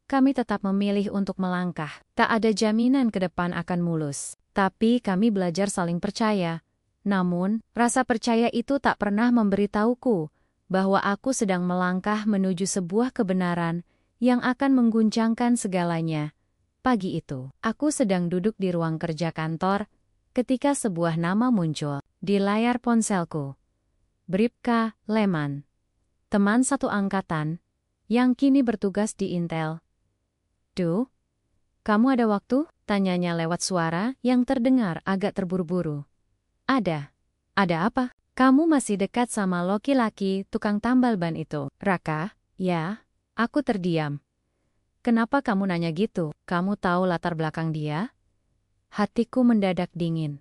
kami tetap memilih untuk melangkah. Tak ada jaminan ke depan akan mulus. Tapi kami belajar saling percaya. Namun, rasa percaya itu tak pernah memberitahuku bahwa aku sedang melangkah menuju sebuah kebenaran yang akan mengguncangkan segalanya. Pagi itu, aku sedang duduk di ruang kerja kantor, ketika sebuah nama muncul di layar ponselku. Bribka Lehman, teman satu angkatan, yang kini bertugas di Intel. Duh, kamu ada waktu? Tanyanya lewat suara yang terdengar agak terburu-buru. Ada apa? Kamu masih dekat sama laki-laki tukang tambal ban itu, Raka? Ya, aku terdiam. Kenapa kamu nanya gitu? Kamu tahu latar belakang dia? Hatiku mendadak dingin.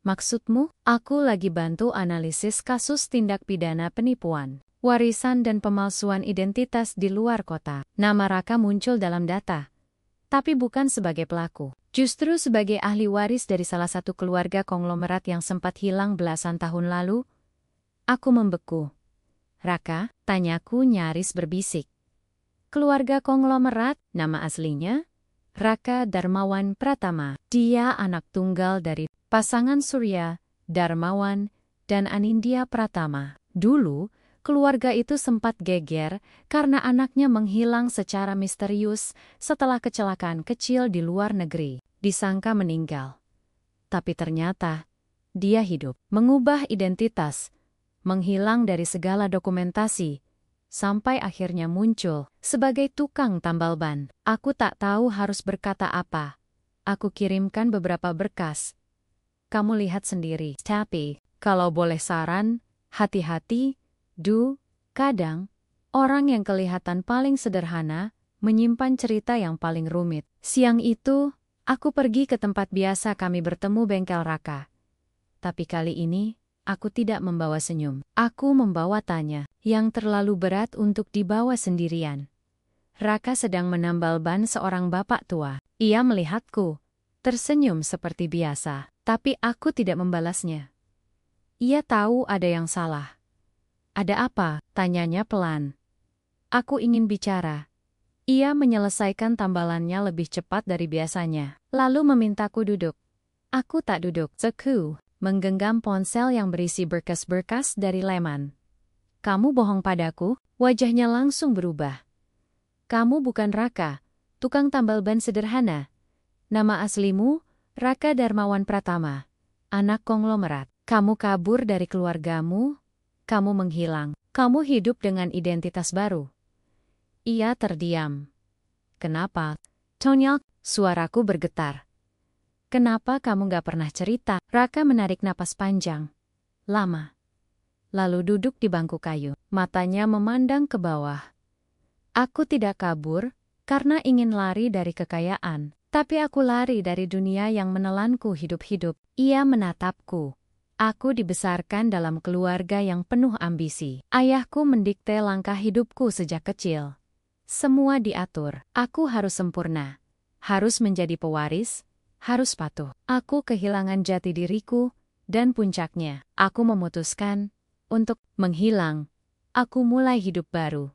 Maksudmu? Aku lagi bantu analisis kasus tindak pidana penipuan, warisan dan pemalsuan identitas di luar kota. Nama Raka muncul dalam data, tapi bukan sebagai pelaku. Justru sebagai ahli waris dari salah satu keluarga konglomerat yang sempat hilang belasan tahun lalu. Aku membeku. Raka, tanyaku nyaris berbisik. Keluarga konglomerat, nama aslinya? Raka Darmawan Pratama. Dia anak tunggal dari pasangan Surya, Darmawan, dan Anindya Pratama. Dulu, keluarga itu sempat geger karena anaknya menghilang secara misterius setelah kecelakaan kecil di luar negeri. Disangka meninggal. Tapi ternyata, dia hidup, mengubah identitas, menghilang dari segala dokumentasi, sampai akhirnya muncul sebagai tukang tambal ban. Aku tak tahu harus berkata apa. Aku kirimkan beberapa berkas. Kamu lihat sendiri. Tapi, kalau boleh saran, hati-hati, kadang, orang yang kelihatan paling sederhana, menyimpan cerita yang paling rumit. Siang itu, aku pergi ke tempat biasa kami bertemu bengkel Raka. Tapi kali ini, aku tidak membawa senyum. Aku membawa tanya, yang terlalu berat untuk dibawa sendirian. Raka sedang menambal ban seorang bapak tua. Ia melihatku, tersenyum seperti biasa, tapi aku tidak membalasnya. Ia tahu ada yang salah. Ada apa? Tanyanya pelan. Aku ingin bicara. Ia menyelesaikan tambalannya lebih cepat dari biasanya, lalu memintaku duduk. Aku tak duduk. Aku menggenggam ponsel yang berisi berkas-berkas dari Lehman. Kamu bohong padaku? Wajahnya langsung berubah. Kamu bukan Raka, tukang tambal ban sederhana. Nama aslimu, Raka Darmawan Pratama, anak konglomerat. Kamu kabur dari keluargamu, kamu menghilang. Kamu hidup dengan identitas baru. Ia terdiam. Kenapa? Tonyak, suaraku bergetar. Kenapa kamu gak pernah cerita? Raka menarik napas panjang. Lama. Lalu duduk di bangku kayu. Matanya memandang ke bawah. Aku tidak kabur karena ingin lari dari kekayaan. Tapi aku lari dari dunia yang menelanku hidup-hidup. Ia menatapku. Aku dibesarkan dalam keluarga yang penuh ambisi. Ayahku mendikte langkah hidupku sejak kecil. Semua diatur. Aku harus sempurna. Harus menjadi pewaris. Harus patuh. Aku kehilangan jati diriku. Dan puncaknya, aku memutuskan untuk menghilang. Aku mulai hidup baru.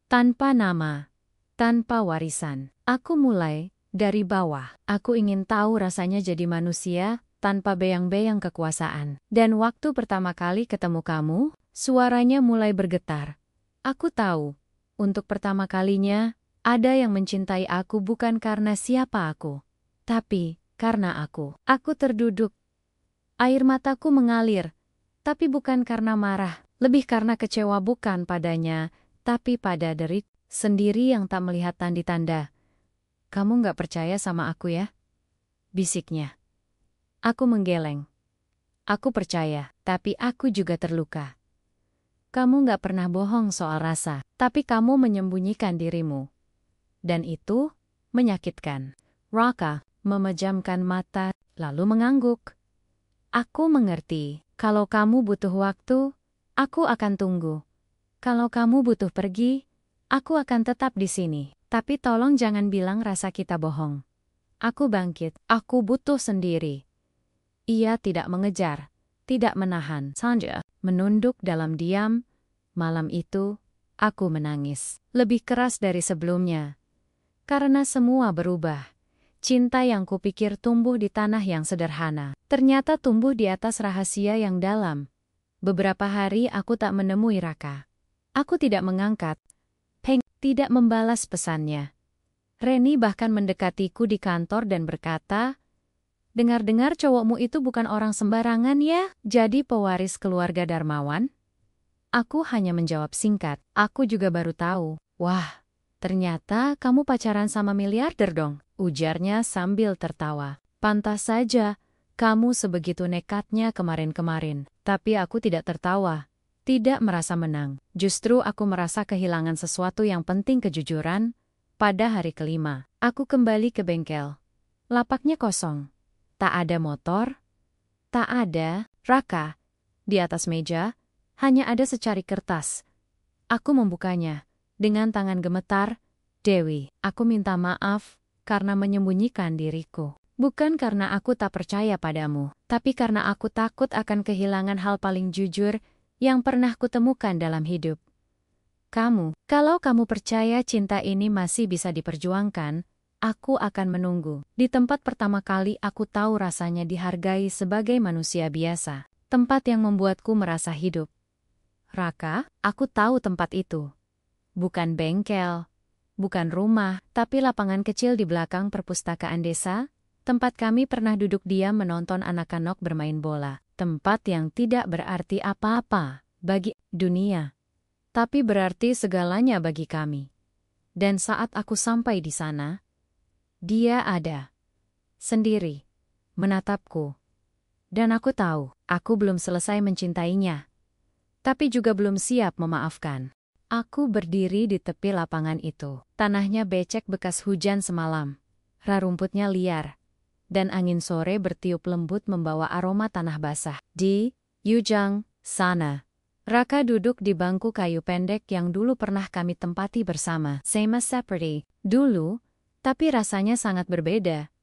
Tanpa nama. Tanpa warisan. Aku mulai dari bawah. Aku ingin tahu rasanya jadi manusia tanpa beyang-beyang kekuasaan. Dan waktu pertama kali ketemu kamu, suaranya mulai bergetar. Aku tahu, untuk pertama kalinya, ada yang mencintai aku bukan karena siapa aku, tapi karena aku. Aku terduduk. Air mataku mengalir, tapi bukan karena marah, lebih karena kecewa bukan padanya, tapi pada diri sendiri yang tak melihat tanda-tanda. Kamu gak percaya sama aku ya? Bisiknya. Aku menggeleng. Aku percaya, tapi aku juga terluka. Kamu gak pernah bohong soal rasa, tapi kamu menyembunyikan dirimu. Dan itu menyakitkan. Raka memejamkan mata, lalu mengangguk. Aku mengerti, kalau kamu butuh waktu, aku akan tunggu. Kalau kamu butuh pergi, aku akan tetap di sini. Tapi tolong jangan bilang rasa kita bohong. Aku bangkit, aku butuh sendiri. Ia tidak mengejar, tidak menahan. Sanja menunduk dalam diam. Malam itu, aku menangis. Lebih keras dari sebelumnya. Karena semua berubah. Cinta yang kupikir tumbuh di tanah yang sederhana, ternyata tumbuh di atas rahasia yang dalam. Beberapa hari aku tak menemui Raka. Aku tidak mengangkat. Peng tidak membalas pesannya. Reni bahkan mendekatiku di kantor dan berkata, dengar-dengar cowokmu itu bukan orang sembarangan ya, jadi pewaris keluarga Darmawan? Aku hanya menjawab singkat, aku juga baru tahu. Wah, ternyata kamu pacaran sama miliarder dong, ujarnya sambil tertawa. Pantas saja, kamu sebegitu nekatnya kemarin-kemarin. Tapi aku tidak tertawa, tidak merasa menang. Justru aku merasa kehilangan sesuatu yang penting, kejujuran. Pada hari kelima, aku kembali ke bengkel. Lapaknya kosong. Tak ada motor, tak ada Raka. Di atas meja, hanya ada secari kertas. Aku membukanya. Dengan tangan gemetar, Dewi, aku minta maaf karena menyembunyikan diriku. Bukan karena aku tak percaya padamu, tapi karena aku takut akan kehilangan hal paling jujur yang pernah kutemukan dalam hidup. Kalau kamu percaya cinta ini masih bisa diperjuangkan, aku akan menunggu. Di tempat pertama kali aku tahu rasanya dihargai sebagai manusia biasa. Tempat yang membuatku merasa hidup. Raka, aku tahu tempat itu. Bukan bengkel, bukan rumah, tapi lapangan kecil di belakang perpustakaan desa. Tempat kami pernah duduk diam menonton anak-anak bermain bola. Tempat yang tidak berarti apa-apa bagi dunia, tapi berarti segalanya bagi kami. Dan saat aku sampai di sana, dia ada. Sendiri. Menatapku. Dan aku tahu, aku belum selesai mencintainya. Tapi juga belum siap memaafkan. Aku berdiri di tepi lapangan itu. Tanahnya becek bekas hujan semalam. Rumputnya liar. Dan angin sore bertiup lembut membawa aroma tanah basah. Di Yujang, sana. Raka duduk di bangku kayu pendek yang dulu pernah kami tempati bersama. Sama seperti dulu, tapi rasanya sangat berbeda.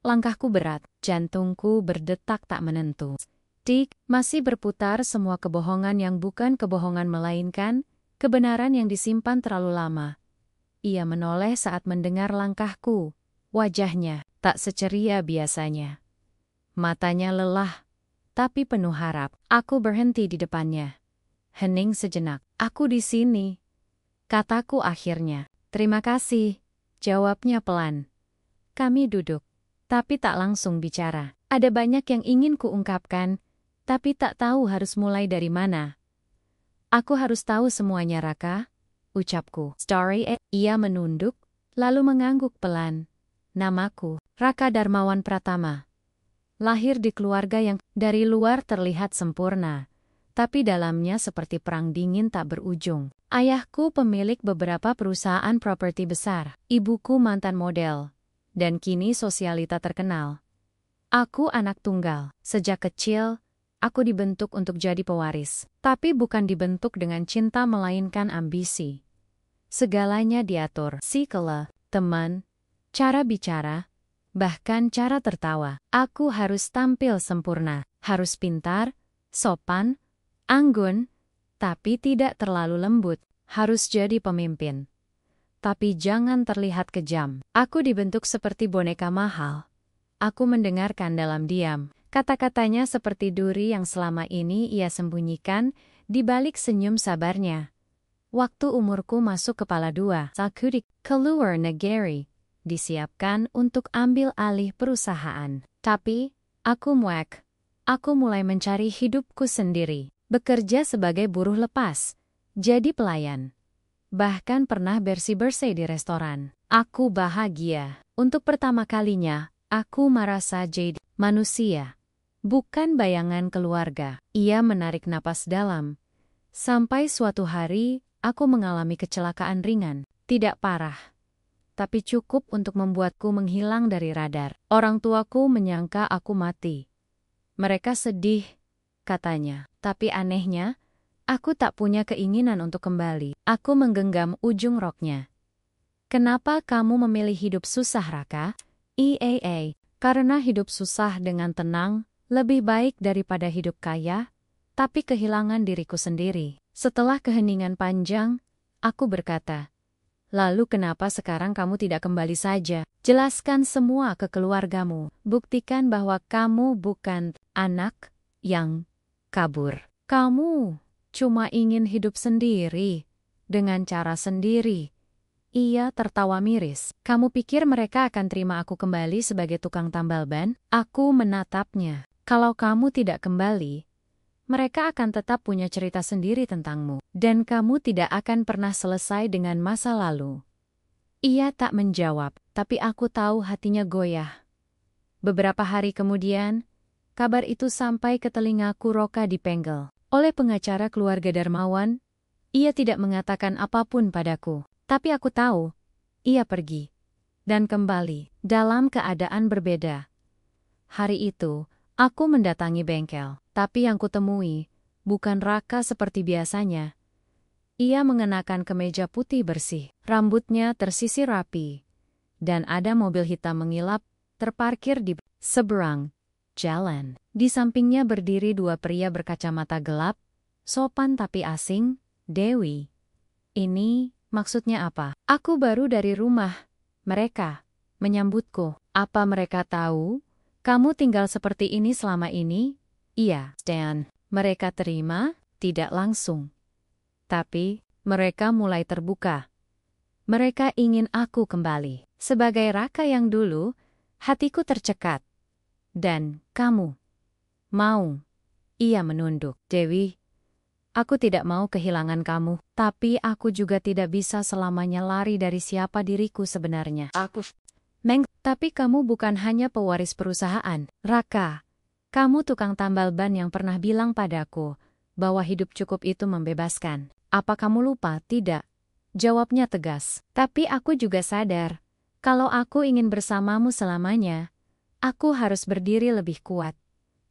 Langkahku berat, jantungku berdetak tak menentu. Tik, masih berputar semua kebohongan yang bukan kebohongan melainkan kebenaran yang disimpan terlalu lama. Ia menoleh saat mendengar langkahku. Wajahnya tak seceria biasanya. Matanya lelah, tapi penuh harap. Aku berhenti di depannya. Hening sejenak. Aku di sini. Kataku akhirnya. Terima kasih. Jawabnya pelan. Kami duduk, tapi tak langsung bicara. Ada banyak yang ingin kuungkapkan, tapi tak tahu harus mulai dari mana. Aku harus tahu semuanya, Raka, ucapku. Ia menunduk, lalu mengangguk pelan. Namaku, Raka Darmawan Pratama. Lahir di keluarga yang dari luar terlihat sempurna, tapi dalamnya seperti perang dingin tak berujung. Ayahku pemilik beberapa perusahaan properti besar, ibuku mantan model, dan kini sosialita terkenal. Aku anak tunggal. Sejak kecil, aku dibentuk untuk jadi pewaris, tapi bukan dibentuk dengan cinta melainkan ambisi. Segalanya diatur, sikala, teman, cara bicara, bahkan cara tertawa. Aku harus tampil sempurna, harus pintar, sopan, anggun, tapi tidak terlalu lembut, harus jadi pemimpin. Tapi jangan terlihat kejam. Aku dibentuk seperti boneka mahal. Aku mendengarkan dalam diam. Kata-katanya seperti duri yang selama ini ia sembunyikan di balik senyum sabarnya. Waktu umurku masuk kepala dua, aku keluar negeri, disiapkan untuk ambil alih perusahaan. Tapi, aku muak. Aku mulai mencari hidupku sendiri. Bekerja sebagai buruh lepas, jadi pelayan. Bahkan pernah bersih-bersih di restoran. Aku bahagia. Untuk pertama kalinya, aku merasa jadi manusia. Bukan bayangan keluarga. Ia menarik napas dalam. Sampai suatu hari, aku mengalami kecelakaan ringan. Tidak parah, tapi cukup untuk membuatku menghilang dari radar. Orang tuaku menyangka aku mati. Mereka sedih, katanya. Tapi anehnya, aku tak punya keinginan untuk kembali. Aku menggenggam ujung roknya. Kenapa kamu memilih hidup susah, Raka? Karena hidup susah dengan tenang, lebih baik daripada hidup kaya, tapi kehilangan diriku sendiri. Setelah keheningan panjang, aku berkata, lalu kenapa sekarang kamu tidak kembali saja? Jelaskan semua ke keluargamu. Buktikan bahwa kamu bukan anak yang kabur. Kamu cuma ingin hidup sendiri, dengan cara sendiri. Ia tertawa miris. Kamu pikir mereka akan terima aku kembali sebagai tukang tambal ban? Aku menatapnya. Kalau kamu tidak kembali, mereka akan tetap punya cerita sendiri tentangmu. Dan kamu tidak akan pernah selesai dengan masa lalu. Ia tak menjawab, tapi aku tahu hatinya goyah. Beberapa hari kemudian, kabar itu sampai ke telingaku. Roka dipanggil oleh pengacara keluarga Darmawan. Ia tidak mengatakan apapun padaku, tapi aku tahu, ia pergi dan kembali dalam keadaan berbeda. Hari itu, aku mendatangi bengkel, tapi yang kutemui bukan Raka seperti biasanya. Ia mengenakan kemeja putih bersih, rambutnya tersisir rapi, dan ada mobil hitam mengilap terparkir di seberang jalan. Di sampingnya berdiri dua pria berkacamata gelap, sopan tapi asing. Dewi, ini maksudnya apa? Aku baru dari rumah. Mereka menyambutku. Apa mereka tahu kamu tinggal seperti ini selama ini? Iya, Stan. Mereka terima, tidak langsung. Tapi, mereka mulai terbuka. Mereka ingin aku kembali. Sebagai Raka yang dulu, hatiku tercekat. Dan, kamu mau? Ia menunduk. Dewi, aku tidak mau kehilangan kamu, tapi aku juga tidak bisa selamanya lari dari siapa diriku sebenarnya. Tapi kamu bukan hanya pewaris perusahaan, Raka. Kamu tukang tambal ban yang pernah bilang padaku bahwa hidup cukup itu membebaskan. Apa kamu lupa? Tidak. Jawabnya tegas. Tapi aku juga sadar, kalau aku ingin bersamamu selamanya, aku harus berdiri lebih kuat.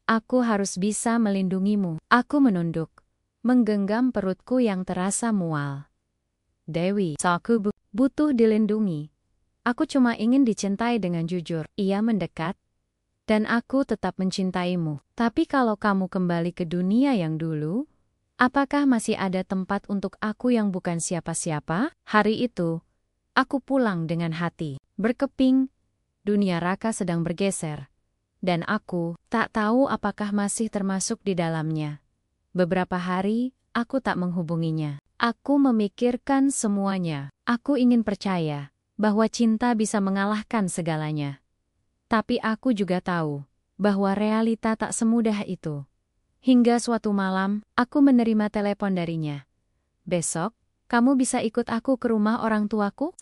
Aku harus bisa melindungimu. Aku menunduk, menggenggam perutku yang terasa mual. Dewi, aku butuh dilindungi. Aku cuma ingin dicintai dengan jujur. Ia mendekat, dan aku tetap mencintaimu. Tapi kalau kamu kembali ke dunia yang dulu, apakah masih ada tempat untuk aku yang bukan siapa-siapa? Hari itu, aku pulang dengan hati berkeping. Dunia Raka sedang bergeser, dan aku tak tahu apakah masih termasuk di dalamnya. Beberapa hari, aku tak menghubunginya. Aku memikirkan semuanya. Aku ingin percaya bahwa cinta bisa mengalahkan segalanya. Tapi aku juga tahu bahwa realita tak semudah itu. Hingga suatu malam, aku menerima telepon darinya. "Besok, kamu bisa ikut aku ke rumah orang tuaku?"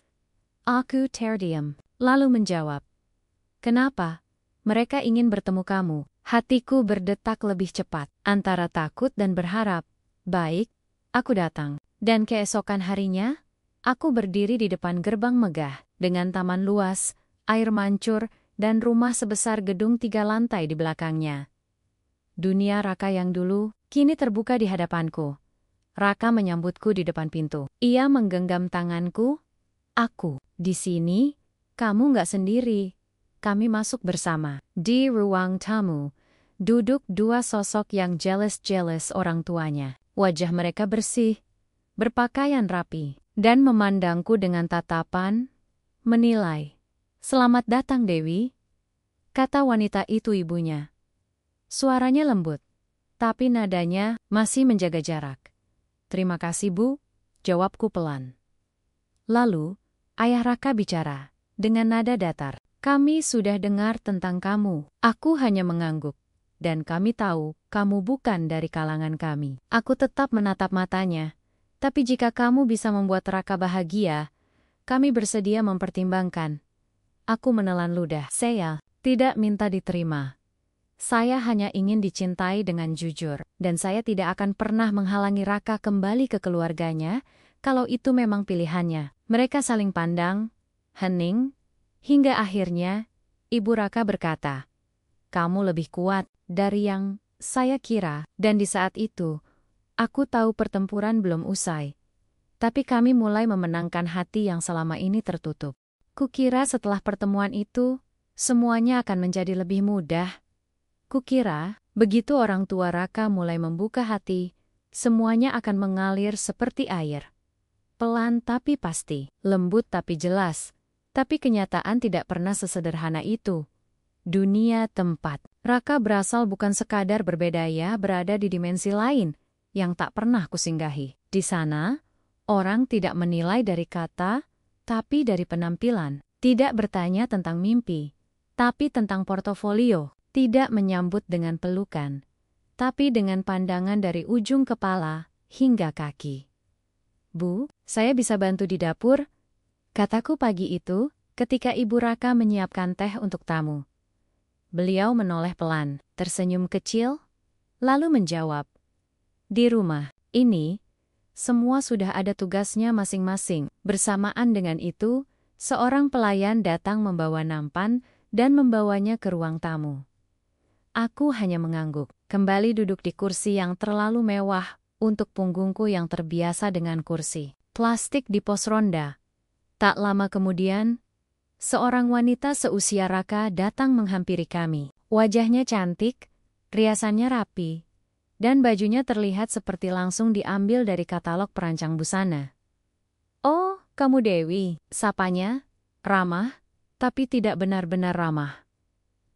Aku terdiam, lalu menjawab, "Kenapa? Mereka ingin bertemu kamu." Hatiku berdetak lebih cepat, antara takut dan berharap. Baik, aku datang. Dan keesokan harinya, aku berdiri di depan gerbang megah, dengan taman luas, air mancur, dan rumah sebesar gedung 3 lantai di belakangnya. Dunia Raka yang dulu, kini terbuka di hadapanku. Raka menyambutku di depan pintu. Ia menggenggam tanganku. "Aku, di sini, kamu nggak sendiri." Kami masuk bersama. Di ruang tamu, duduk dua sosok yang jealous orang tuanya. Wajah mereka bersih, berpakaian rapi, dan memandangku dengan tatapan, menilai. "Selamat datang, Dewi," kata wanita itu ibunya. Suaranya lembut, tapi nadanya masih menjaga jarak. "Terima kasih, Bu," jawabku pelan. Lalu, ayah Raka bicara, dengan nada datar. "Kami sudah dengar tentang kamu." Aku hanya mengangguk. "Dan kami tahu, kamu bukan dari kalangan kami." Aku tetap menatap matanya. "Tapi jika kamu bisa membuat Raka bahagia, kami bersedia mempertimbangkan." Aku menelan ludah. "Saya tidak minta diterima. Saya hanya ingin dicintai dengan jujur. Dan saya tidak akan pernah menghalangi Raka kembali ke keluarganya, kalau itu memang pilihannya." Mereka saling pandang, hening, hingga akhirnya, Ibu Raka berkata, "Kamu lebih kuat dari yang saya kira." Dan di saat itu, aku tahu pertempuran belum usai. Tapi kami mulai memenangkan hati yang selama ini tertutup. Kukira setelah pertemuan itu, semuanya akan menjadi lebih mudah. Kukira, begitu orang tua Raka mulai membuka hati, semuanya akan mengalir seperti air. Pelan tapi pasti, lembut tapi jelas. Tapi kenyataan tidak pernah sesederhana itu. Dunia tempat. Raka berasal bukan sekadar berbedaya berada di dimensi lain yang tak pernah kusinggahi. Di sana, orang tidak menilai dari kata, tapi dari penampilan. Tidak bertanya tentang mimpi, tapi tentang portofolio. Tidak menyambut dengan pelukan, tapi dengan pandangan dari ujung kepala hingga kaki. "Bu, saya bisa bantu di dapur?" kataku pagi itu, ketika Ibu Raka menyiapkan teh untuk tamu. Beliau menoleh pelan, tersenyum kecil, lalu menjawab, "Di rumah ini, semua sudah ada tugasnya masing-masing." Bersamaan dengan itu, seorang pelayan datang membawa nampan dan membawanya ke ruang tamu. Aku hanya mengangguk, kembali duduk di kursi yang terlalu mewah untuk punggungku yang terbiasa dengan kursi plastik di pos ronda. Tak lama kemudian, seorang wanita seusia Raka datang menghampiri kami. Wajahnya cantik, riasannya rapi, dan bajunya terlihat seperti langsung diambil dari katalog perancang busana. "Oh, kamu Dewi," sapanya, ramah, tapi tidak benar-benar ramah.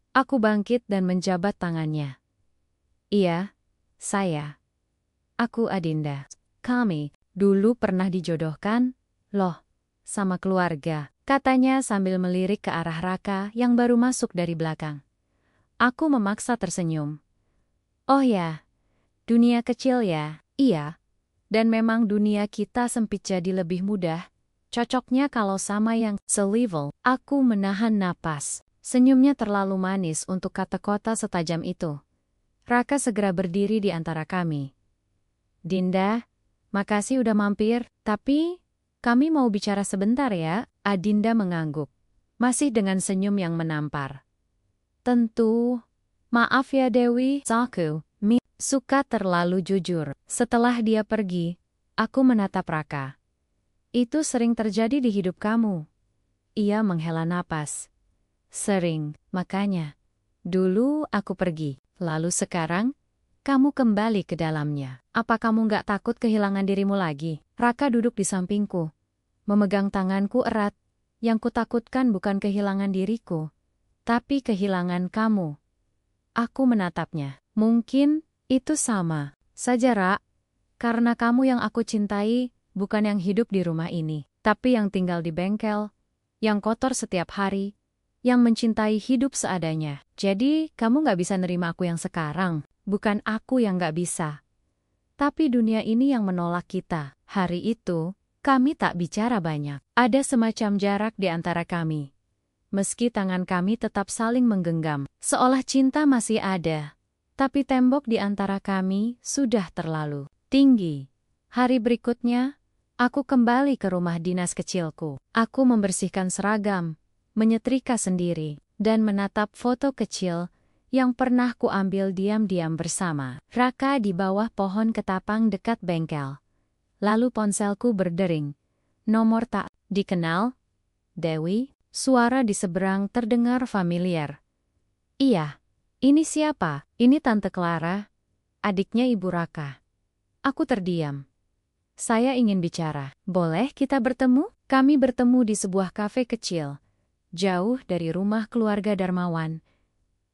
Aku bangkit dan menjabat tangannya. "Iya, saya. Aku Adinda. Kami dulu pernah dijodohkan, loh, sama keluarga," katanya sambil melirik ke arah Raka yang baru masuk dari belakang. Aku memaksa tersenyum. "Oh ya, dunia kecil ya." "Iya, dan memang dunia kita sempit jadi lebih mudah. Cocoknya kalau sama yang selevel." Aku menahan napas. Senyumnya terlalu manis untuk kata-kata setajam itu. Raka segera berdiri di antara kami. "Dinda, makasih udah mampir, tapi kami mau bicara sebentar ya." Adinda mengangguk, masih dengan senyum yang menampar. "Tentu. Maaf ya Dewi, aku suka terlalu jujur." Setelah dia pergi, aku menatap Raka. "Itu sering terjadi di hidup kamu." Ia menghela napas. "Sering, makanya. Dulu aku pergi, lalu sekarang, kamu kembali ke dalamnya. Apa kamu nggak takut kehilangan dirimu lagi?" Raka duduk di sampingku, memegang tanganku erat. Yang kutakutkan bukan kehilangan diriku, tapi kehilangan kamu. Aku menatapnya. "Mungkin itu sama saja, Ra. Karena kamu yang aku cintai, bukan yang hidup di rumah ini, tapi yang tinggal di bengkel, yang kotor setiap hari, yang mencintai hidup seadanya. Jadi, kamu nggak bisa nerima aku yang sekarang." bukan aku yang gak bisa. Tapi dunia ini yang menolak kita. Hari itu, kami tak bicara banyak. Ada semacam jarak di antara kami. Meski tangan kami tetap saling menggenggam, seolah cinta masih ada. Tapi tembok di antara kami sudah terlalu tinggi. Hari berikutnya, aku kembali ke rumah dinas kecilku. Aku membersihkan seragam, menyetrika sendiri, dan menatap foto kecil yang pernah kuambil diam-diam bersama Raka di bawah pohon ketapang dekat bengkel. Lalu ponselku berdering. Nomor tak dikenal? Dewi, suara di seberang terdengar familiar. Iya, ini siapa? Ini Tante Clara, adiknya Ibu Raka. Aku terdiam. Saya ingin bicara. Boleh kita bertemu? Kami bertemu di sebuah kafe kecil, jauh dari rumah keluarga Darmawan.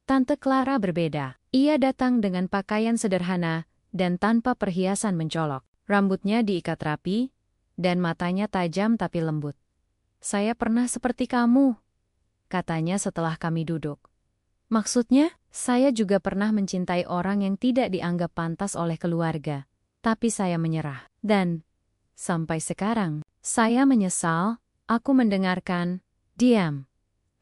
Tante Clara berbeda. Ia datang dengan pakaian sederhana dan tanpa perhiasan mencolok. Rambutnya diikat rapi, dan matanya tajam tapi lembut. Saya pernah seperti kamu, katanya setelah kami duduk. Maksudnya, saya juga pernah mencintai orang yang tidak dianggap pantas oleh keluarga. Tapi saya menyerah. Dan, sampai sekarang, saya menyesal, aku mendengarkan, diam.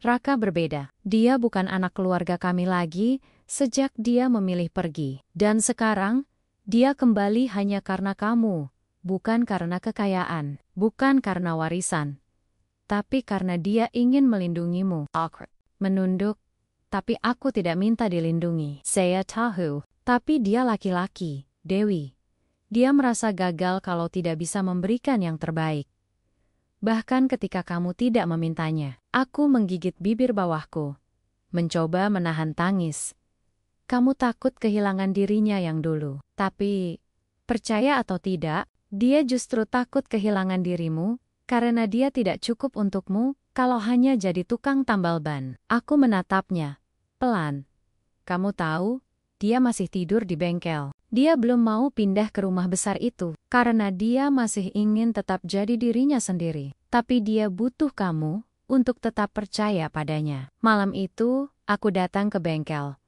Raka berbeda. Dia bukan anak keluarga kami lagi sejak dia memilih pergi. Dan sekarang, dia kembali hanya karena kamu, bukan karena kekayaan, bukan karena warisan. Tapi karena dia ingin melindungimu. Awkward. Menunduk, tapi aku tidak minta dilindungi. Saya tahu, tapi dia laki-laki, Dewi. Dia merasa gagal kalau tidak bisa memberikan yang terbaik. Bahkan ketika kamu tidak memintanya. Aku menggigit bibir bawahku, mencoba menahan tangis. Kamu takut kehilangan dirinya yang dulu. Tapi, percaya atau tidak, dia justru takut kehilangan dirimu, karena dia tidak cukup untukmu, kalau hanya jadi tukang tambal ban. Aku menatapnya, pelan. Kamu tahu, dia masih tidur di bengkel. Dia belum mau pindah ke rumah besar itu, karena dia masih ingin tetap jadi dirinya sendiri. Tapi dia butuh kamu untuk tetap percaya padanya. Malam itu, aku datang ke bengkel.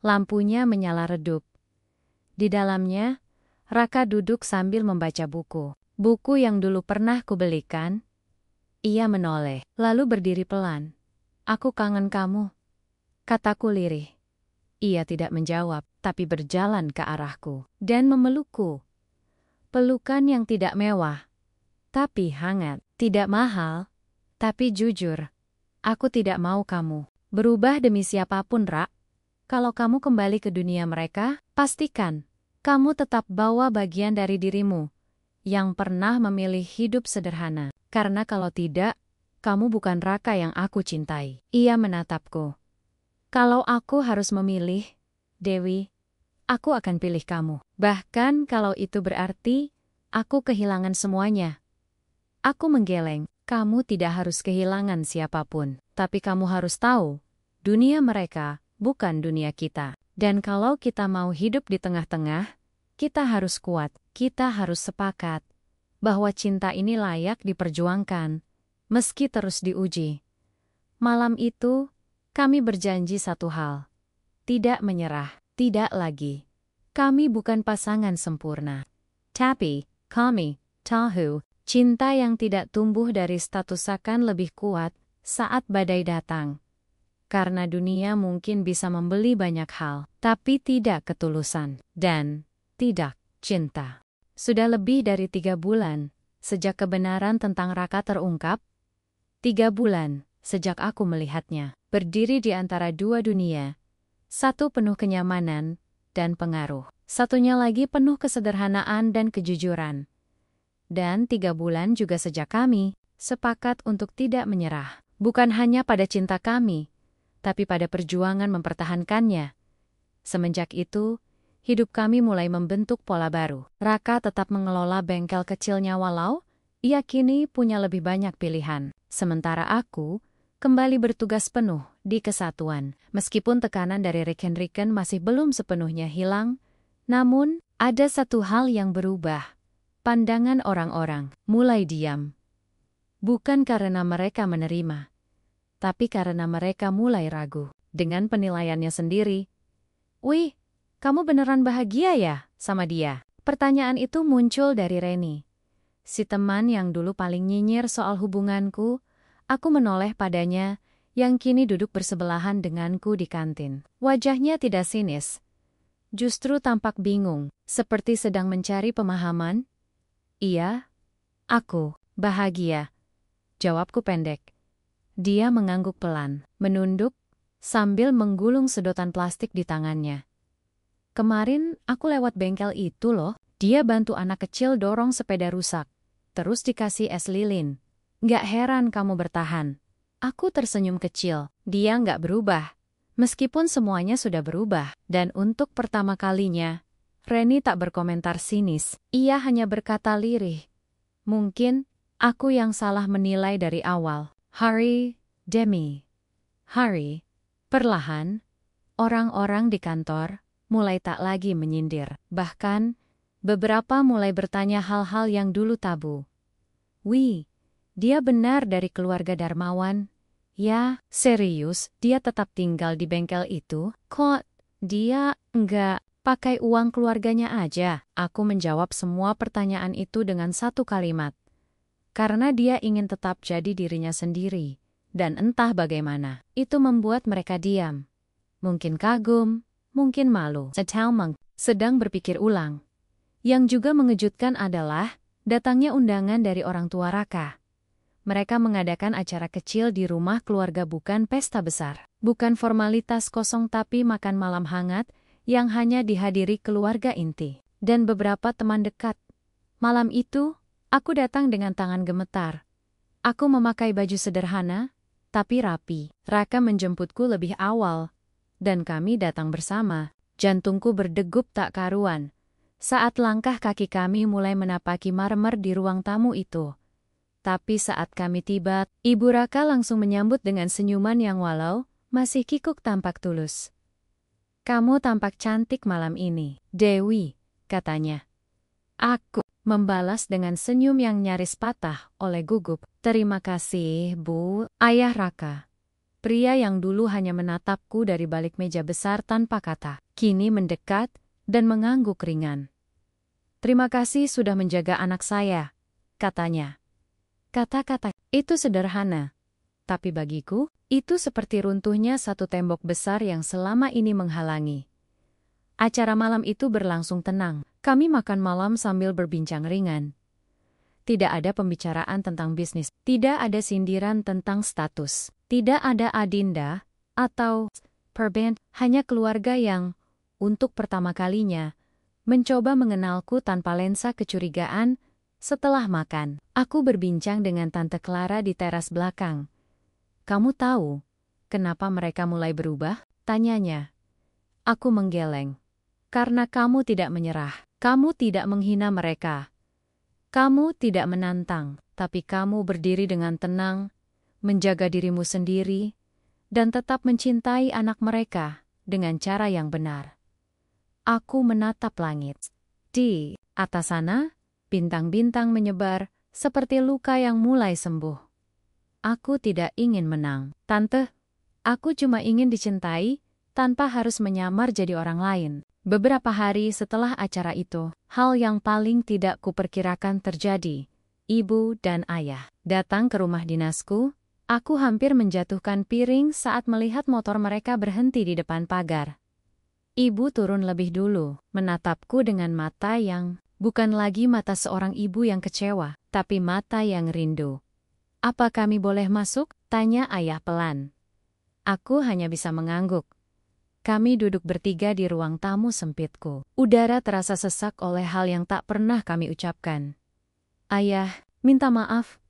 Lampunya menyala redup. Di dalamnya, Raka duduk sambil membaca buku. Buku yang dulu pernah kubelikan. Ia menoleh, lalu berdiri pelan. Aku kangen kamu, kataku lirih. Ia tidak menjawab, tapi berjalan ke arahku dan memelukku. Pelukan yang tidak mewah, tapi hangat, tidak mahal, tapi jujur. Aku tidak mau kamu berubah demi siapapun, Rak. Kalau kamu kembali ke dunia mereka, pastikan kamu tetap bawa bagian dari dirimu yang pernah memilih hidup sederhana. Karena kalau tidak, kamu bukan Raka yang aku cintai. Ia menatapku. Kalau aku harus memilih, Dewi, aku akan pilih kamu. Bahkan kalau itu berarti, aku kehilangan semuanya. Aku menggeleng, kamu tidak harus kehilangan siapapun. Tapi kamu harus tahu, dunia mereka bukan dunia kita. Dan kalau kita mau hidup di tengah-tengah, kita harus kuat, kita harus sepakat bahwa cinta ini layak diperjuangkan, meski terus diuji. Malam itu, kami berjanji satu hal. Tidak menyerah, tidak lagi. Kami bukan pasangan sempurna. Tapi, kami tahu, cinta yang tidak tumbuh dari status akan lebih kuat saat badai datang. Karena dunia mungkin bisa membeli banyak hal, tapi tidak ketulusan. Dan, tidak cinta. Sudah lebih dari 3 bulan, sejak kebenaran tentang Raka terungkap. 3 bulan, sejak aku melihatnya. Berdiri di antara dua dunia. Satu penuh kenyamanan dan pengaruh. Satunya lagi penuh kesederhanaan dan kejujuran. Dan 3 bulan juga sejak kami sepakat untuk tidak menyerah. Bukan hanya pada cinta kami, tapi pada perjuangan mempertahankannya. Semenjak itu, hidup kami mulai membentuk pola baru. Raka tetap mengelola bengkel kecilnya walau ia kini punya lebih banyak pilihan. Sementara aku kembali bertugas penuh di kesatuan. Meskipun tekanan dari rekan-rekan masih belum sepenuhnya hilang, namun ada satu hal yang berubah. Pandangan orang-orang mulai diam. Bukan karena mereka menerima, tapi karena mereka mulai ragu dengan penilaiannya sendiri. Wih, Kamu beneran bahagia ya sama dia? Pertanyaan itu muncul dari Reni. Si teman yang dulu paling nyinyir soal hubunganku, aku menoleh padanya yang kini duduk bersebelahan denganku di kantin. Wajahnya tidak sinis, justru tampak bingung, seperti sedang mencari pemahaman. Iya, aku bahagia, jawabku pendek. Dia mengangguk pelan, menunduk, sambil menggulung sedotan plastik di tangannya. Kemarin aku lewat bengkel itu loh, dia bantu anak kecil dorong sepeda rusak. Terus dikasih es lilin. Nggak heran kamu bertahan. Aku tersenyum kecil, dia nggak berubah. Meskipun semuanya sudah berubah, dan untuk pertama kalinya, Reni tak berkomentar sinis. Ia hanya berkata lirih. Mungkin, aku yang salah menilai dari awal. Hari, Demi. Hari. Perlahan, orang-orang di kantor mulai tak lagi menyindir. Bahkan, beberapa mulai bertanya hal-hal yang dulu tabu. Wih, dia benar dari keluarga Darmawan. Ya, serius, dia tetap tinggal di bengkel itu? Kok, dia enggak pakai uang keluarganya aja? Aku menjawab semua pertanyaan itu dengan satu kalimat. Karena dia ingin tetap jadi dirinya sendiri. Dan entah bagaimana, itu membuat mereka diam. Mungkin kagum, mungkin malu. Setelmang sedang berpikir ulang. Yang juga mengejutkan adalah datangnya undangan dari orang tua Raka. Mereka mengadakan acara kecil di rumah keluarga, bukan pesta besar. Bukan formalitas kosong, tapi makan malam hangat yang hanya dihadiri keluarga inti dan beberapa teman dekat. Malam itu, aku datang dengan tangan gemetar. Aku memakai baju sederhana, tapi rapi. Raka menjemputku lebih awal, dan kami datang bersama. Jantungku berdegup tak karuan saat langkah kaki kami mulai menapaki marmer di ruang tamu itu. Tapi saat kami tiba, Ibu Raka langsung menyambut dengan senyuman yang walau masih kikuk tampak tulus. Kamu tampak cantik malam ini, Dewi, katanya. Aku membalas dengan senyum yang nyaris patah oleh gugup. Terima kasih, Bu. Ayah Raka. Pria yang dulu hanya menatapku dari balik meja besar tanpa kata, kini mendekat dan mengangguk ringan. Terima kasih sudah menjaga anak saya, katanya. Kata-kata itu sederhana, tapi bagiku, itu seperti runtuhnya satu tembok besar yang selama ini menghalangi. Acara malam itu berlangsung tenang. Kami makan malam sambil berbincang ringan. Tidak ada pembicaraan tentang bisnis, tidak ada sindiran tentang status, tidak ada adinda atau perband, hanya keluarga yang, untuk pertama kalinya, mencoba mengenalku tanpa lensa kecurigaan. Setelah makan, aku berbincang dengan Tante Clara di teras belakang. Kamu tahu kenapa mereka mulai berubah? Tanyanya. Aku menggeleng. Karena kamu tidak menyerah, kamu tidak menghina mereka. Kamu tidak menantang, tapi kamu berdiri dengan tenang, menjaga dirimu sendiri, dan tetap mencintai anak mereka dengan cara yang benar. Aku menatap langit. Di atas sana, bintang-bintang menyebar seperti luka yang mulai sembuh. Aku tidak ingin menang, Tante. Aku cuma ingin dicintai tanpa harus menyamar jadi orang lain. Beberapa hari setelah acara itu, hal yang paling tidak kuperkirakan terjadi. Ibu dan ayah datang ke rumah dinasku. Aku hampir menjatuhkan piring saat melihat motor mereka berhenti di depan pagar. Ibu turun lebih dulu, menatapku dengan mata yang bukan lagi mata seorang ibu yang kecewa, tapi mata yang rindu. Apa kami boleh masuk? Tanya ayah pelan. Aku hanya bisa mengangguk. Kami duduk bertiga di ruang tamu sempitku. Udara terasa sesak oleh hal yang tak pernah kami ucapkan. Ayah, minta maaf,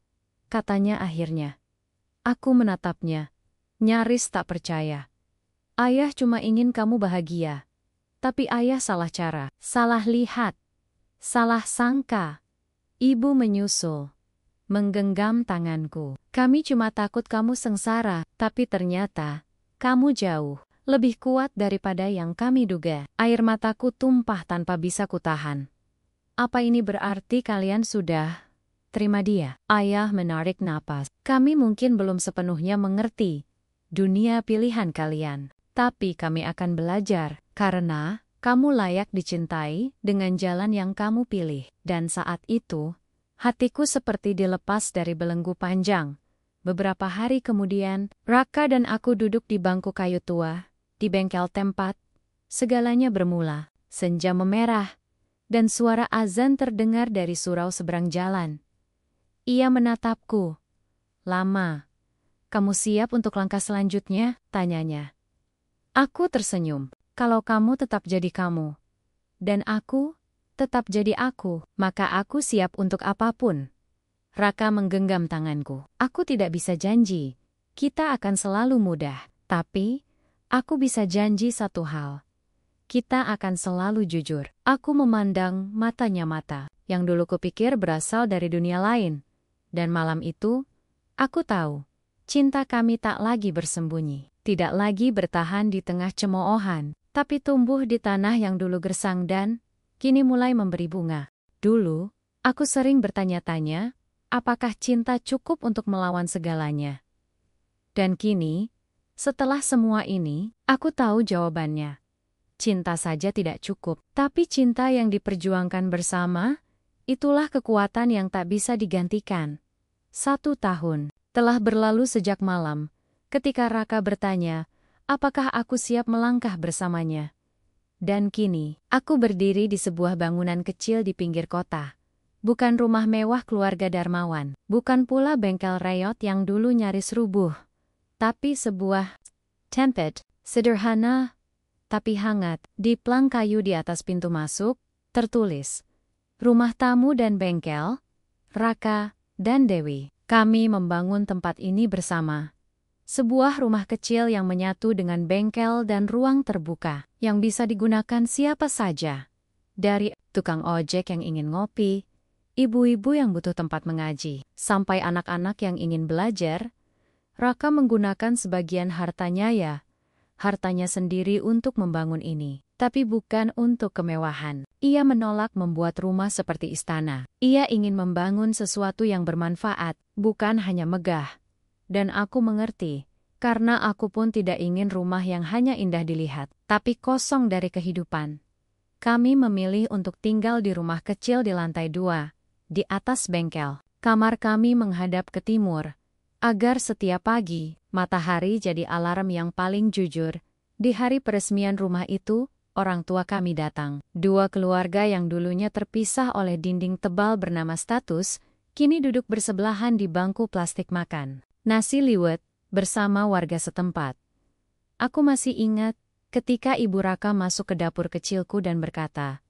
katanya akhirnya. Aku menatapnya, nyaris tak percaya. Ayah cuma ingin kamu bahagia. Tapi ayah salah cara, salah lihat, salah sangka. Ibu menyusul, menggenggam tanganku. Kami cuma takut kamu sengsara, tapi ternyata kamu jauh lebih kuat daripada yang kami duga. Air mataku tumpah tanpa bisa kutahan. Apa ini berarti kalian sudah terima dia? Ayah menarik napas. Kami mungkin belum sepenuhnya mengerti dunia pilihan kalian. Tapi kami akan belajar. Karena Kamu layak dicintai dengan jalan yang kamu pilih. Dan saat itu, hatiku seperti dilepas dari belenggu panjang. Beberapa hari kemudian, Raka dan aku duduk di bangku kayu tua, di bengkel tempat. Segalanya bermula. Senja memerah, dan suara azan terdengar dari surau seberang jalan. Ia menatapku. Lama. Kamu siap untuk langkah selanjutnya? Tanyanya. Aku tersenyum. Kalau kamu tetap jadi kamu, dan aku tetap jadi aku, maka aku siap untuk apapun. Raka menggenggam tanganku. Aku tidak bisa janji, kita akan selalu mudah. Tapi, aku bisa janji satu hal. Kita akan selalu jujur. Aku memandang matanya yang dulu kupikir berasal dari dunia lain. Dan malam itu, aku tahu, cinta kami tak lagi bersembunyi. Tidak lagi bertahan di tengah cemoohan, tapi tumbuh di tanah yang dulu gersang dan kini mulai memberi bunga. Dulu, aku sering bertanya-tanya, apakah cinta cukup untuk melawan segalanya? Dan kini, setelah semua ini, aku tahu jawabannya. Cinta saja tidak cukup, tapi cinta yang diperjuangkan bersama, itulah kekuatan yang tak bisa digantikan. 1 tahun telah berlalu sejak malam, ketika Raka bertanya, apakah aku siap melangkah bersamanya? Dan kini, aku berdiri di sebuah bangunan kecil di pinggir kota. Bukan rumah mewah keluarga Darmawan, bukan pula bengkel reyot yang dulu nyaris rubuh. Tapi sebuah tempat, sederhana, tapi hangat. Di plang kayu di atas pintu masuk, tertulis, rumah tamu dan bengkel, Raka dan Dewi. Kami membangun tempat ini bersama. Sebuah rumah kecil yang menyatu dengan bengkel dan ruang terbuka, yang bisa digunakan siapa saja. Dari tukang ojek yang ingin ngopi, ibu-ibu yang butuh tempat mengaji, sampai anak-anak yang ingin belajar. Raka menggunakan sebagian hartanya sendiri untuk membangun ini. Tapi bukan untuk kemewahan. Ia menolak membuat rumah seperti istana. Ia ingin membangun sesuatu yang bermanfaat, bukan hanya megah. Dan aku mengerti, karena aku pun tidak ingin rumah yang hanya indah dilihat, tapi kosong dari kehidupan. Kami memilih untuk tinggal di rumah kecil di lantai 2, di atas bengkel. Kamar kami menghadap ke timur, agar setiap pagi, matahari jadi alarm yang paling jujur. Di hari peresmian rumah itu, orang tua kami datang. 2 keluarga yang dulunya terpisah oleh dinding tebal bernama status, kini duduk bersebelahan di bangku plastik makan nasi liwet bersama warga setempat. Aku masih ingat ketika Ibu Raka masuk ke dapur kecilku dan berkata,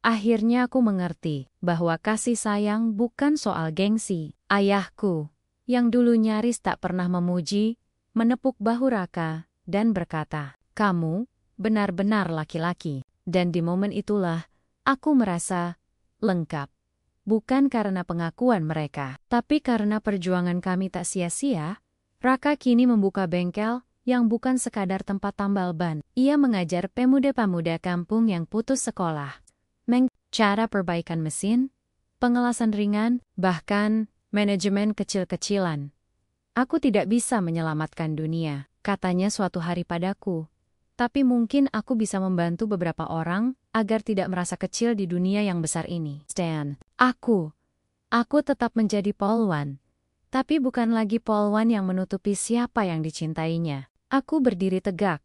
akhirnya aku mengerti bahwa kasih sayang bukan soal gengsi. Ayahku, yang dulu nyaris tak pernah memuji, menepuk bahu Raka dan berkata, kamu benar-benar laki-laki. Dan di momen itulah, aku merasa lengkap. Bukan karena pengakuan mereka, tapi karena perjuangan kami tak sia-sia. Raka kini membuka bengkel yang bukan sekadar tempat tambal ban. Ia mengajar pemuda-pemuda kampung yang putus sekolah. Cara perbaikan mesin, pengelasan ringan, bahkan manajemen kecil-kecilan. Aku tidak bisa menyelamatkan dunia, katanya suatu hari padaku. Tapi mungkin aku bisa membantu beberapa orang agar tidak merasa kecil di dunia yang besar ini. Stan, aku tetap menjadi polwan. Tapi bukan lagi polwan yang menutupi siapa yang dicintainya. Aku berdiri tegak,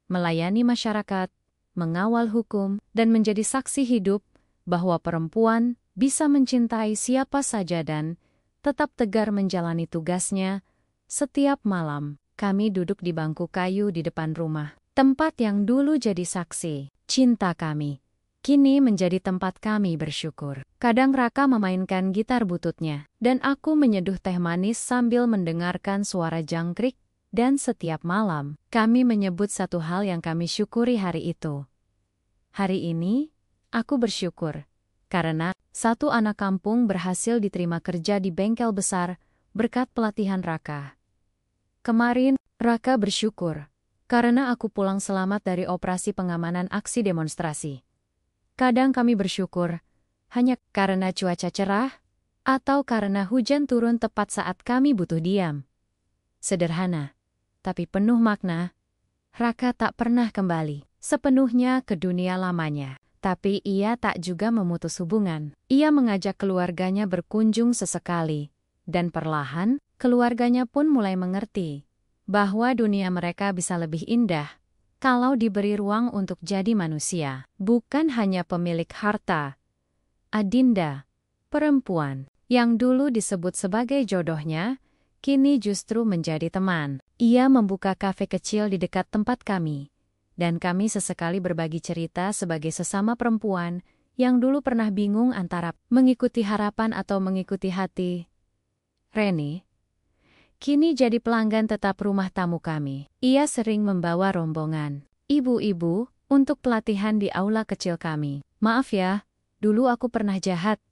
melayani masyarakat, mengawal hukum, dan menjadi saksi hidup bahwa perempuan bisa mencintai siapa saja dan tetap tegar menjalani tugasnya. Setiap malam, kami duduk di bangku kayu di depan rumah. Tempat yang dulu jadi saksi cinta kami, kini menjadi tempat kami bersyukur. Kadang Raka memainkan gitar bututnya, dan aku menyeduh teh manis sambil mendengarkan suara jangkrik, dan setiap malam, kami menyebut satu hal yang kami syukuri hari itu. Hari ini, aku bersyukur, karena satu anak kampung berhasil diterima kerja di bengkel besar, berkat pelatihan Raka. Kemarin, Raka bersyukur karena aku pulang selamat dari operasi pengamanan aksi demonstrasi. Kadang kami bersyukur hanya karena cuaca cerah, atau karena hujan turun tepat saat kami butuh diam. Sederhana, tapi penuh makna. Raka tak pernah kembali. sepenuhnya ke dunia lamanya. Tapi ia tak juga memutus hubungan. Ia mengajak keluarganya berkunjung sesekali, dan perlahan, keluarganya pun mulai mengerti bahwa dunia mereka bisa lebih indah kalau diberi ruang untuk jadi manusia, bukan hanya pemilik harta. Adinda, perempuan yang dulu disebut sebagai jodohnya, kini justru menjadi teman. Ia membuka kafe kecil di dekat tempat kami, dan kami sesekali berbagi cerita sebagai sesama perempuan yang dulu pernah bingung antara mengikuti harapan atau mengikuti hati. Reni kini jadi pelanggan tetap rumah tamu kami. Ia sering membawa rombongan ibu-ibu untuk pelatihan di aula kecil kami. Maaf ya, dulu aku pernah jahat,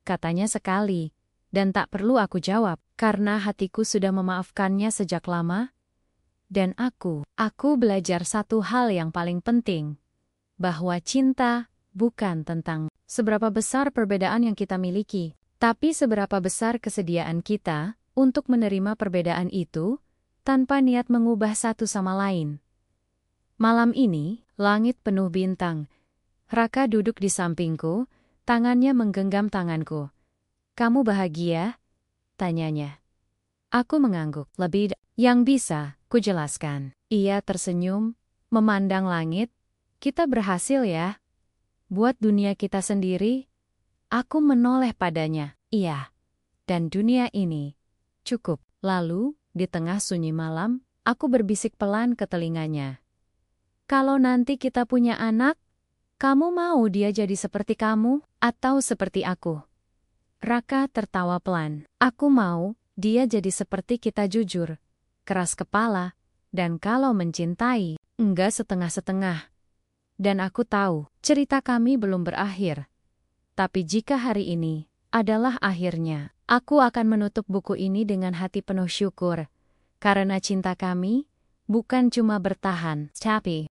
katanya sekali, dan tak perlu aku jawab, karena hatiku sudah memaafkannya sejak lama. Dan aku belajar satu hal yang paling penting, bahwa cinta bukan tentang seberapa besar perbedaan yang kita miliki, tapi seberapa besar kesediaan kita untuk menerima perbedaan itu, tanpa niat mengubah satu sama lain. Malam ini, langit penuh bintang. Raka duduk di sampingku, tangannya menggenggam tanganku. "Kamu bahagia?" tanyanya. Aku mengangguk. "Lebih yang bisa ku jelaskan." Ia tersenyum, memandang langit. "Kita berhasil ya. Buat dunia kita sendiri." Aku menoleh padanya. "Iya. Dan dunia ini cukup." Lalu, di tengah sunyi malam, aku berbisik pelan ke telinganya. "Kalau nanti kita punya anak, kamu mau dia jadi seperti kamu, atau seperti aku?" Raka tertawa pelan. "Aku mau dia jadi seperti kita, jujur, keras kepala, dan kalau mencintai, enggak setengah-setengah." Dan aku tahu, cerita kami belum berakhir. Tapi jika hari ini adalah akhirnya, aku akan menutup buku ini dengan hati penuh syukur, karena cinta kami bukan cuma bertahan, tapi